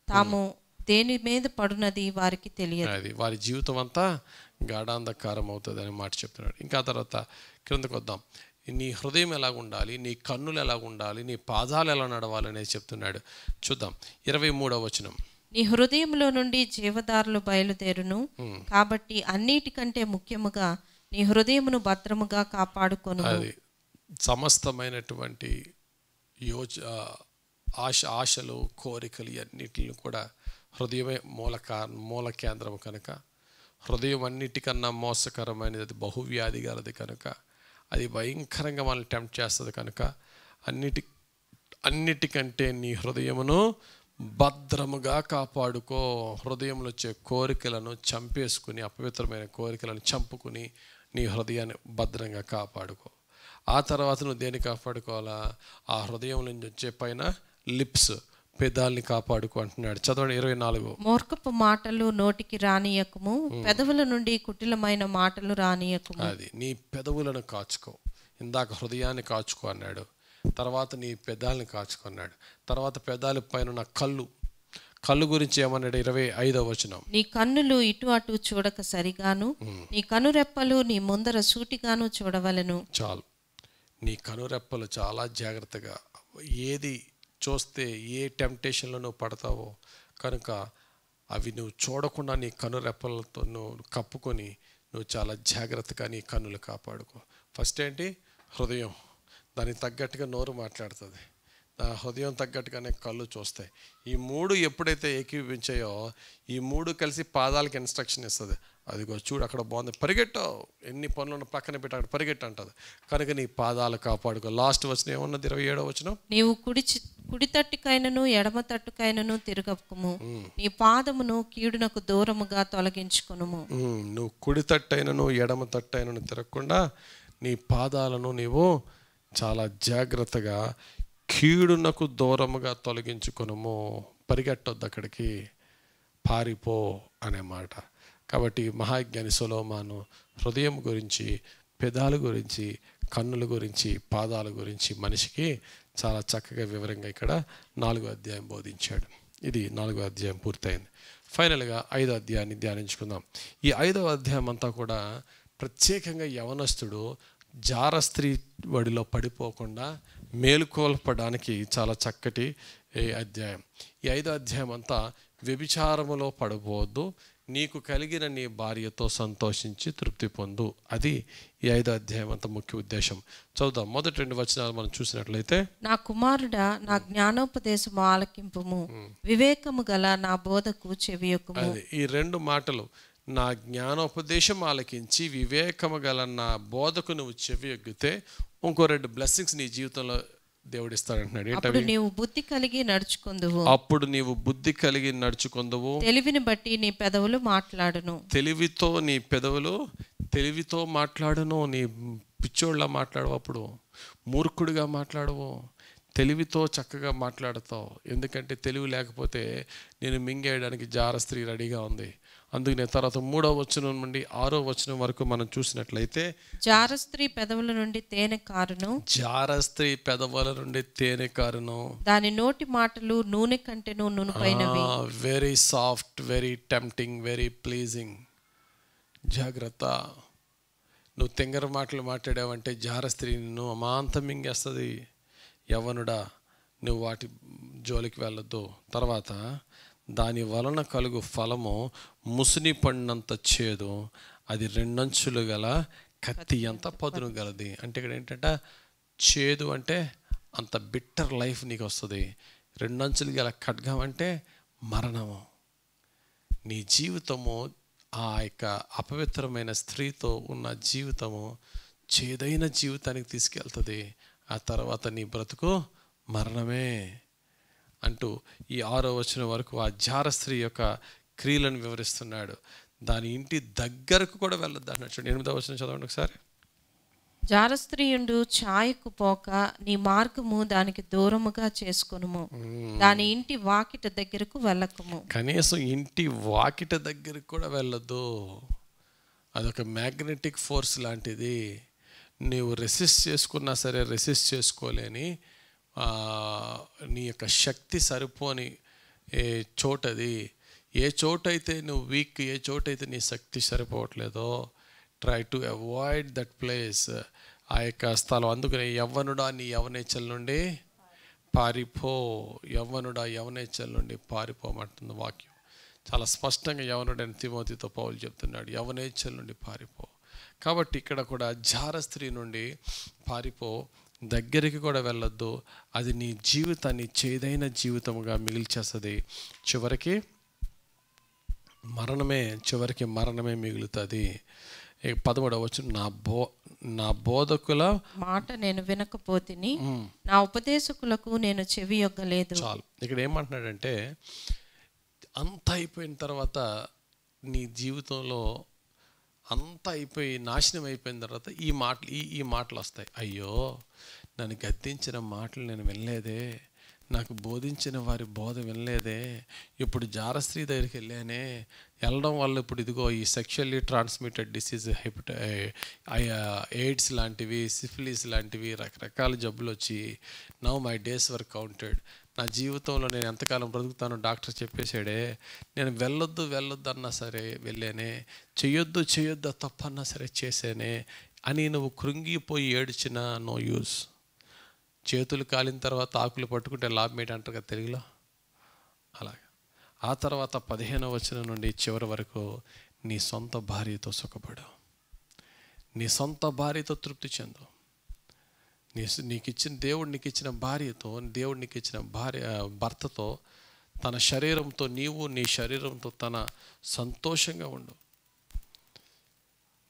[SPEAKER 1] తాము దేని మీద పడునది వారికి తెలియదు.
[SPEAKER 2] అది వారి జీవితం అంతా గాఢాంధకారం అవుతుంది అని మాట చెప్తున్నాడు. ఇంకా తర్వాత క్రిందకు వద్దాం. నీ హృదయం ఎలాగ ఉండాలి, నీ కన్నులు ఎలాగ ఉండాలి, నీ పాదాలు ఎలా నడవాలి అనేది చెప్తున్నాడు. చూద్దాం 23వ వచనం.
[SPEAKER 1] నీ హృదయంలో నుండి జీవదారులు బయలుదేరును, కాబట్టి అన్నిటికంటే ముఖ్యముగా నీ హృదయమును భద్రముగా కాపాడుకొను.
[SPEAKER 2] అది సమస్తమైనటువంటి ఆశలు కోరికలు అన్నిటిని కూడా హృదయమే మూల కేంద్రం కనుక, హృదయం అన్నిటికన్నా మోసకరమైనది, అది బహువ్యాధి గలది కనుక, అది భయంకరంగా మనల్ని టెంప్ట్ చేస్తుంది కనుక, అన్నిటికంటే నీ హృదయమును భద్రముగా కాపాడుకో. హృదయంలో వచ్చే కోరికలను చంపేసుకుని, అపవిత్రమైన కోరికలను చంపుకుని నీ హృదయాన్ని భద్రంగా కాపాడుకో. ఆ తర్వాత నువ్వు దేన్ని కాపాడుకోవాలా? ఆ హృదయం నుంచి వచ్చే పైన లిప్స్, పెదాల్ని కాపాడుకో అంటున్నాడు. చదవండి 24.
[SPEAKER 1] మూర్ఖపు మాటలు నోటికి రానియకము, పెదవుల నుండి కుటిలమైన మాటలు రానియకము.
[SPEAKER 2] అది నీ పెదవులను కాచుకో. ఇందాక హృదయాన్ని కాచుకో అన్నాడు, తర్వాత నీ పెదాలని కాచుకున్నాడు, తర్వాత పెదాల పైన ఉన్న కళ్ళు గురించి ఏమన్నాడు? 25వ వచనం.
[SPEAKER 1] నీ కన్నులు ఇటు అటు చూడక సరిగాను, నీ కనురెప్పలు నీ ముందర సూటిగాను చూడవలెను.
[SPEAKER 2] చాలు, నీ కనురెప్పలు చాలా జాగ్రత్తగా, ఏది చూస్తే ఏ టెంప్టేషన్లో నువ్వు పడతావో కనుక అవి నువ్వు చూడకుండా నీ కనురెప్పలతో నువ్వు కప్పుకొని నువ్వు చాలా జాగ్రత్తగా నీ కన్నులు కాపాడుకో. ఫస్ట్ ఏంటి? హృదయం, దానికి తగ్గట్టుగా నోరు మాట్లాడుతుంది, నా హృదయం తగ్గట్టుగానే కళ్ళు చూస్తాయి. ఈ 3 ఎప్పుడైతే ఏకీభవించాయో, ఈ 3 కలిసి పాదాలకి ఇన్స్ట్రక్షన్ ఇస్తుంది. అదిగో చూడు అక్కడ బాగుంది, పరిగెట్టు, ఎన్ని పనులను పక్కన పెట్టి అక్కడ పరిగెట్టు అంటుంది. కనుక నీ పాదాలు కాపాడుకో. లాస్ట్ వచనం ఏమన్నది? 27వ వచనం.
[SPEAKER 1] నీవు కుడి తట్టుకైనను ఎడమ తట్టుకైనను తిరగకుము, నీ పాదమును కీడునకు దూరముగా తొలగించుకొనుము.
[SPEAKER 2] నువ్వు కుడి తట్టైనను ఎడమ తట్టైనను తిరగకుండా నీ పాదాలను నీవు చాలా జాగ్రత్తగా కీడునకు దూరముగా తొలగించుకొనుము. పరిగెట్టొద్దు అక్కడికి, పారిపో అనే మాట. కాబట్టి మహాజ్ఞాని సొలొమోను హృదయం గురించి, పెదాల గురించి, కన్నుల గురించి, పాదాల గురించి మనిషికి చాలా చక్కగా వివరంగా ఇక్కడ 4వ అధ్యాయం బోధించాడు. ఇది 4వ అధ్యాయం పూర్తయింది. ఫైనల్గా 5వ అధ్యాయాన్ని ధ్యానించుకుందాం. ఈ 5వ అధ్యాయం అంతా కూడా ప్రత్యేకంగా యవనస్తుడు జార స్త్రీ వడిలో పడిపోకుండా మేలుకొల్పడానికి చాలా చక్కటి అధ్యాయం. ఈ 5వ అధ్యాయం అంతా వ్యభిచారములో పడబోవద్దు, నీకు కలిగిన నీ భార్యతో సంతోషించి తృప్తి పొందు. అది ఈ 5వ అధ్యాయం అంత ముఖ్య ఉద్దేశం. చదువుదాం. మొదటి 2 వచనాలు మనం చూసినట్లయితే,
[SPEAKER 1] నా కుమారుడా, నా జ్ఞానోపదేశము ఆలకింపుము, వివేకము గల నా బోధకు చెవియొక్కుము.
[SPEAKER 2] అది ఈ 2 మాటలు, నా జ్ఞానోపదేశం ఆలకించి వివేకము గల నా బోధకు నువ్వు చెవి ఎగ్గితే ఇంకో 2 బ్లెస్సింగ్స్ నీ జీవితంలో దేవుడు ఇస్తాడంటున్నాడు.
[SPEAKER 1] అప్పుడు నీవు బుద్ధి కలిగి నడుచుకొందువు.
[SPEAKER 2] అప్పుడు నీవు బుద్ధి కలిగి నడుచుకొందువు.
[SPEAKER 1] తెలివిని బట్టి నీ పెదవులు మాట్లాడును. తెలివితో మాట్లాడును. నీ పిచ్చోళ్ళ మాట్లాడవు, అప్పుడు మూర్ఖుడిగా మాట్లాడవు, తెలివితో చక్కగా మాట్లాడతావు. ఎందుకంటే తెలివి లేకపోతే నేను మింగేయడానికి జార స్త్రీ రెడీగా ఉంది. అందుకనే తర్వాత 3వ వచనం నుండి 6వ వచనం వరకు మనం చూసినట్లయితే, జార స్త్రీ పెదవుల నుండి తేనె కారును, దాని నోటి మాటలు నూనె కంటెను నునుపైనవి.
[SPEAKER 2] Very soft, very tempting, very pleasing. జాగ్రత్త, నువ్వు తెంగర మాటలు మాట్లాడావంటే జార స్త్రీ నిన్ను అమాంతం మింగేస్తుంది. యవ్వనుడా, నువ్వు వాటి జోలికి వెళ్ళొద్దు. తర్వాత, దాని వలన కలుగు ఫలము ముసుని పడినంత చేదు, అది 2 అంచులు గల కత్తి అంత పదును గలది. అంటే ఇక్కడ ఏంటంటే, చేదు అంటే అంత బిట్టర్ లైఫ్ నీకు వస్తుంది. 2 అంచులు గల ఖడ్గం అంటే మరణము. నీ జీవితము ఆ యొక్క అపవిత్రమైన స్త్రీతో ఉన్న జీవితము చేదైన జీవితానికి తీసుకెళ్తుంది. ఆ తర్వాత నీ బ్రతుకు మరణమే అంటూ ఈ 6వ వచనం వరకు ఆ జార స్త్రీ యొక్క క్రియలను వివరిస్తున్నాడు. దాని ఇంటి దగ్గరకు కూడా వెళ్ళొద్దు అన్నట్టు. 8వ వచనం చదవండి ఒకసారి.
[SPEAKER 1] జార స్త్రీయుండు ఛాయకు పోక నీ మార్గము దానికి దూరముగా చేసుకొనుము, దాని ఇంటి వాకిట దగ్గరకు వెళ్ళకుము.
[SPEAKER 2] కనీసం ఇంటి వాకిట దగ్గరకు కూడా వెళ్ళొద్దు. అదొక మ్యాగ్నెటిక్ ఫోర్స్ లాంటిది. నీవు రెసిస్ట్ చేసుకున్నా సరే రెసిస్ట్ చేసుకోలేని, నీ యొక్క శక్తి సరిపోని చోటది. ఏ చోటైతే నువ్వు వీక్, ఏ చోటైతే నీ శక్తి సరిపోవట్లేదో, try to avoid that place, ఆ యొక్క స్థలం. అందుకని యవ్వనుడా నీ యవనేచ్ఛల నుండి పారిపో, యవ్వనుడా యవనేచ్ఛల నుండి పారిపోమంటుంది వాక్యం. చాలా స్పష్టంగా యవనుడైన తిమోతితో పౌలు చెప్తున్నాడు, యవనేచ్ఛల నుండి పారిపో. కాబట్టి ఇక్కడ కూడా జార స్త్రీ నుండి పారిపో, దగ్గరికి కూడా వెళ్ళొద్దు. అది నీ జీవితాన్ని చేదైన జీవితముగా మిగిల్చేస్తుంది. చివరికి మరణమే మిగులుతుంది. 13వ వచనం, నా బోధకుల
[SPEAKER 1] మాట నేను వినకపోతిని, నా ఉపదేశకులకు నేను చెవి యొగ్గలేదు.
[SPEAKER 2] చాలు. ఇక్కడ ఏమంటున్నాడంటే, అంతా అయిపోయిన తర్వాత నీ జీవితంలో అంతా అయిపోయి నాశనం అయిపోయిన తర్వాత ఈ మాటలు వస్తాయి. అయ్యో, నన్ను గద్దించిన మాటలు నేను వినలేదే, నాకు బోధించిన వారి బోధ వినలేదే, ఇప్పుడు జారస్త్రీ దగ్గరికి వెళ్ళడం వల్ల ఇప్పుడు ఇదిగో ఈ సెక్షువల్లీ ట్రాన్స్మిటెడ్ డిసీజ్, ఎయిడ్స్ లాంటివి, సిఫిలిస్ లాంటివి రకరకాల జబ్బులు వచ్చి, now my days were counted. నా జీవితంలో నేను ఎంతకాలం బ్రతుకుతానో డాక్టర్ చెప్పేశాడే, నేను వెళ్ళొద్దు అన్నా సరే వెళ్ళానే, చెయ్యొద్దు తప్పన్నా సరే చేశానే అని నువ్వు కృంగిపోయి ఏడ్చినా నో యూస్. చేతులు కాలిన తర్వాత ఆకులు పట్టుకుంటే లాభం ఏంటంటారు కదా తెలుగులో, అలాగే. ఆ తర్వాత 15వ వచనం నుండి చివరి వరకు నీ సొంత భార్యతో సుఖపడు, నీ సొంత భార్యతో తృప్తి చెందు. దేవుడు నీకు ఇచ్చిన భార్యతో, దేవుడు నీకు ఇచ్చిన భర్తతో, తన శరీరంతో, నీవు నీ శరీరంతో తన సంతోషంగా ఉండు.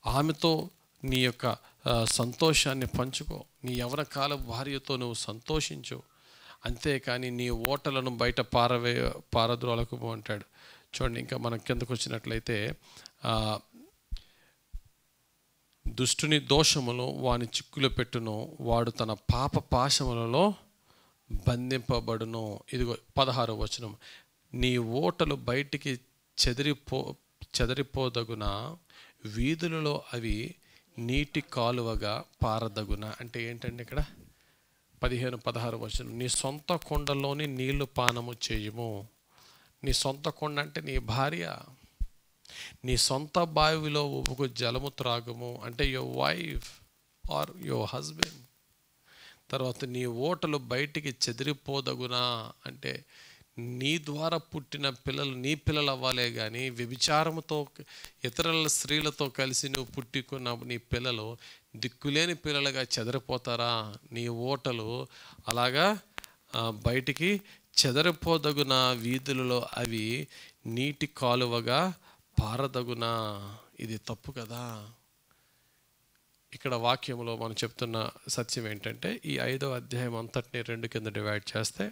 [SPEAKER 2] ఆమెతో నీ యొక్క సంతోషాన్ని పంచుకో. నీ యవ్వన కాల భార్యతో నువ్వు సంతోషించు. అంతేకాని నీ ఓటలను బయట పారద్రోలకు అంటాడు. చూడండి, ఇంకా మనం కిందకు వచ్చినట్లయితే, దుష్టుని దోషములు వాని చిక్కులు పెట్టును, వాడు తన పాప పాశములలో బంధింపబడును. ఇదిగో 16వ వచనం, నీ ఓటలు బయటికి చెదరిపోదగున, వీధులలో అవి నీటి కాలువగా పారదగున. అంటే ఏంటంటే ఇక్కడ 15-16 వచనం, నీ సొంత కొండలోని నీళ్లు పానము చేయుము. నీ సొంత కొండ అంటే నీ భార్య. నీ సొంత బావిలో ఉప్పుకు జలము త్రాగము అంటే your wife or your husband. తర్వాత నీ ఓటలు బయటికి చెదిరిపోదగునా అంటే నీ ద్వారా పుట్టిన పిల్లలు నీ పిల్లలు అవ్వాలే కానీ వ్యభిచారముతో ఇతరుల స్త్రీలతో కలిసి నువ్వు పుట్టుకున్న నీ పిల్లలు దిక్కులేని పిల్లలుగా చెదిరిపోతారా? నీ ఓటలు అలాగా బయటికి చెదరిపోదగున, వీధులలో అవి నీటి కాలువగా పారదగునా. ఇది తప్పు కదా. ఇక్కడ వాక్యంలో మనం చెప్తున్న సత్యం ఏంటంటే ఈ 5వ అధ్యాయం అంతటిని 2 కింద డివైడ్ చేస్తే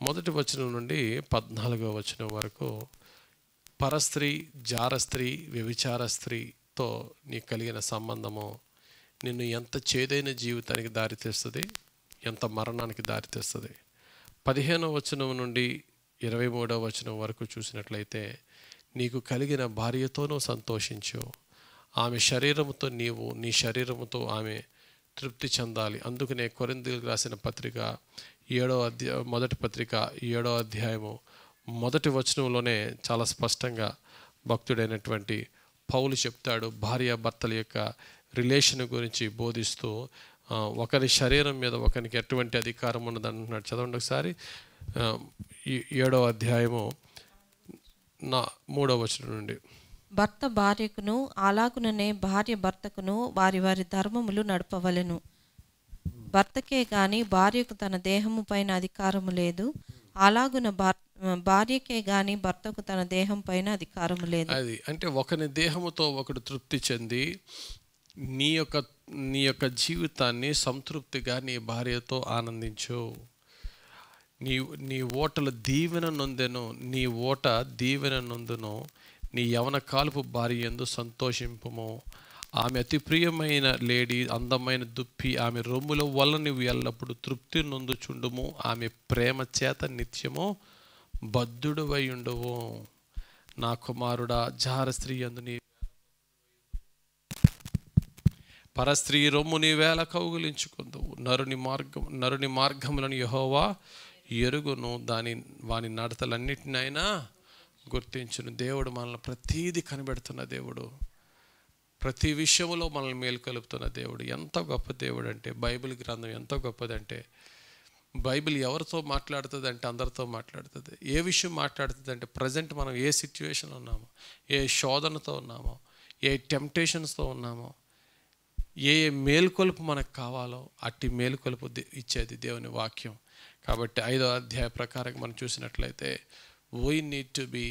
[SPEAKER 2] 1వ వచనం నుండి 14వ వచనం వరకు పరస్త్రీ, జారస్త్రీ, వ్యభిచార స్త్రీతో నీకు కలిగిన సంబంధము నిన్ను ఎంత చేదైన జీవితానికి దారితీస్తుంది, ఎంత మరణానికి దారితీస్తుంది. 15వ వచనం నుండి 23వ వచనం వరకు చూసినట్లయితే నీకు కలిగిన భార్యతోనూ సంతోషించు, ఆమె శరీరముతో నీవు నీ శరీరముతో ఆమె తృప్తి చెందాలి. అందుకనే కొరింథీయులకు రాసిన పత్రిక 1వ పత్రిక 7వ అధ్యాయము 1వ వచనంలోనే చాలా స్పష్టంగా భక్తుడైనటువంటి పౌలు చెప్తాడు. భార్యాభర్తల యొక్క రిలేషన్ గురించి బోధిస్తూ ఒకరి శరీరం మీద ఒకరికి ఎటువంటి అధికారం ఉన్నది అంటున్నాడు. చదవండి ఒకసారి 7వ అధ్యాయము 3వ వచనం నుండి.
[SPEAKER 1] భర్త భార్యకును అలాగుననే భార్య భర్తకును వారి వారి ధర్మములు నడపవలెను. భర్తకే గాని భార్యకు తన దేహము పైన అధికారము లేదు, అలాగున భార్యకే గాని భర్తకు తన దేహం పైన అధికారము లేదు.
[SPEAKER 2] అది అంటే ఒకని దేహముతో ఒకడు తృప్తి చెంది నీ యొక్క జీవితాన్ని సంతృప్తిగా నీ భార్యతో ఆనందించు. నీ ఓటలు దీవెన నొందెను, నీ ఓట దీవెన నొందును, నీ యవన కాలుపు భార్య యందు సంతోషింపుము. ఆమె అతి ప్రియమైన లేడీ, అందమైన దుప్పి, ఆమె రొమ్ముల వల్ల నువ్వు ఎల్లప్పుడు తృప్తి నొందుచుండుము. ఆమె ప్రేమ చేత నిత్యము బద్ధుడువై ఉండువు. నా కుమారుడా, జార స్త్రీ యందు నీ పరస్త్రీ రొమ్ము నీ వేళ కౌగులించుకుందువు. నరుని మార్గములను యెహోవా ఎరుగును, వాని నడతలన్నిటినైనా గుర్తించును. దేవుడు మనల్ని ప్రతీది కనిపెడుతున్న దేవుడు, ప్రతి విషయంలో మనల్ని మేలుకొలుపుతున్న దేవుడు. ఎంత గొప్ప దేవుడు అంటే బైబిల్ గ్రంథం ఎంత గొప్పదంటే బైబిల్ ఎవరితో మాట్లాడుతుంది అంటే అందరితో మాట్లాడుతుంది. ఏ విషయం మాట్లాడుతుంది అంటే ప్రజెంట్ మనం ఏ సిచ్యువేషన్లో ఉన్నామో, ఏ శోధనతో ఉన్నామో, ఏ టెంప్టేషన్స్తో ఉన్నామో, ఏ మేలుకొలుపు మనకు కావాలో అట్టి మేలుకొలుపు ఇచ్చేది దేవుని వాక్యం. కాబట్టి 5వ అధ్యాయ ప్రకారం మనం చూసినట్లయితే we need to be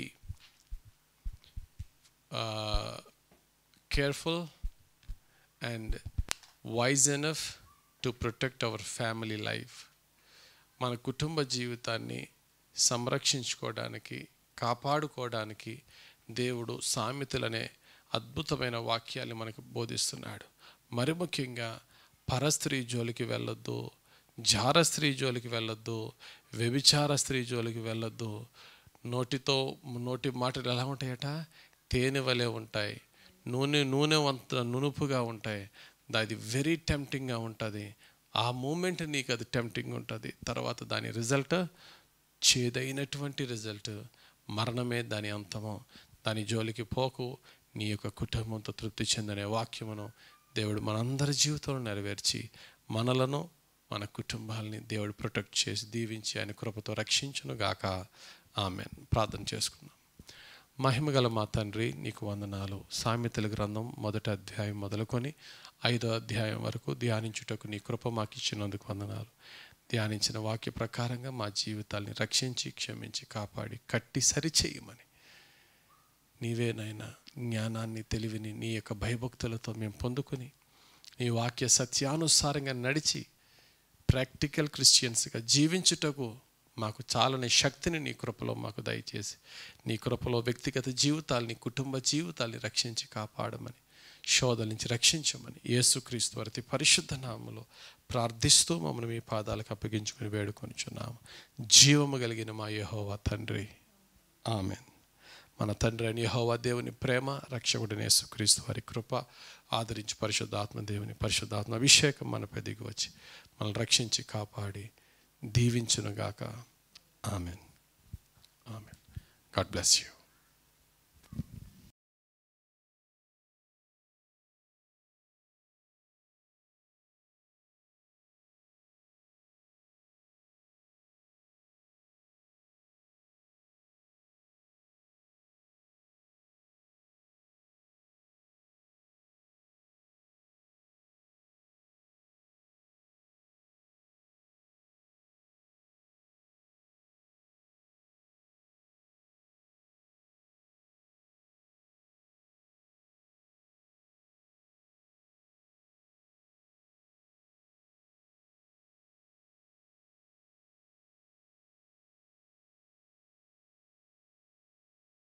[SPEAKER 2] careful and wise enough to protect our family life. మన కుటుంబ జీవితాన్ని సంరక్షించుకోవడానికి, కాపాడుకోవడానికి దేవుడు సామెతలనే అద్భుతమైన వాక్యాలు మనకు బోధిస్తున్నాడు. మరి ముఖ్యంగా పరస్త్రీ జోలికి వెళ్ళొద్దు, జార స్త్రీ జోలికి వెళ్ళొద్దు, వ్యభిచార స్త్రీ జోలికి వెళ్ళొద్దు. నోటి మాటలు ఎలా ఉంటాయట? తేనె వలె ఉంటాయి, నూనె వంత నునుపుగా ఉంటాయి. అది వెరీ టెంప్టింగ్గా ఉంటుంది. ఆ మూమెంట్ నీకు అది టెంప్టింగ్ ఉంటుంది. తర్వాత దాని రిజల్ట్ చేదైనటువంటి రిజల్ట్, మరణమే దాని అంతము. దాని జోలికి పోకు, నీ యొక్క కుటుంబంతో తృప్తి చెందనే వాక్యమును దేవుడు మనందరి జీవితంలో నెరవేర్చి మనలను మన కుటుంబాలని దేవుడు ప్రొటెక్ట్ చేసి దీవించి ఆయన కృపతో రక్షించును గాక. ఆమెన్. ప్రార్థన చేసుకుందాం. మహిమగల మా తండ్రి, నీకు వందనాలు. సామెతల గ్రంథం 1వ అధ్యాయం మొదలుకొని 5వ అధ్యాయం వరకు ధ్యానించుటకు నీ కృప మాకు ఇచ్చినందుకు వందనాలు. ధ్యానించిన వాక్య ప్రకారంగా మా జీవితాల్ని రక్షించి, క్షమించి, కాపాడి, కట్టి సరిచేయమని నీవేనైనా జ్ఞానాన్ని, తెలివిని నీ యొక్క భయభక్తులతో మేము పొందుకొని నీ వాక్య సత్యానుసారంగా నడిచి ప్రాక్టికల్ క్రిస్టియన్స్గా జీవించుటకు మాకు చాలని శక్తిని నీ కృపలో మాకు దయచేసి నీ కృపలో వ్యక్తిగత జీవితాల్ని, కుటుంబ జీవితాల్ని రక్షించి కాపాడమని, శోధల నుంచి రక్షించమని యేసుక్రీస్తు వారి పరిశుద్ధ నామములో ప్రార్థిస్తూ మమ్మల్ని మీ పాదాలకు అప్పగించుకొని వేడుకొనిచున్నాము. జీవము కలిగిన మా యెహోవా తండ్రి, ఆమెన్. మన తండ్రి అయిన యెహోవా దేవుని ప్రేమ, రక్షకుడైన యేసుక్రీస్తు వారి కృప, ఆదరించి పరిశుద్ధాత్మ దేవుని పరిశుద్ధాత్మ అభిషేకం మనపై దిగి వచ్చి మనల్ని రక్షించి కాపాడి దీవించునుగాక. Amen. Amen. God bless you.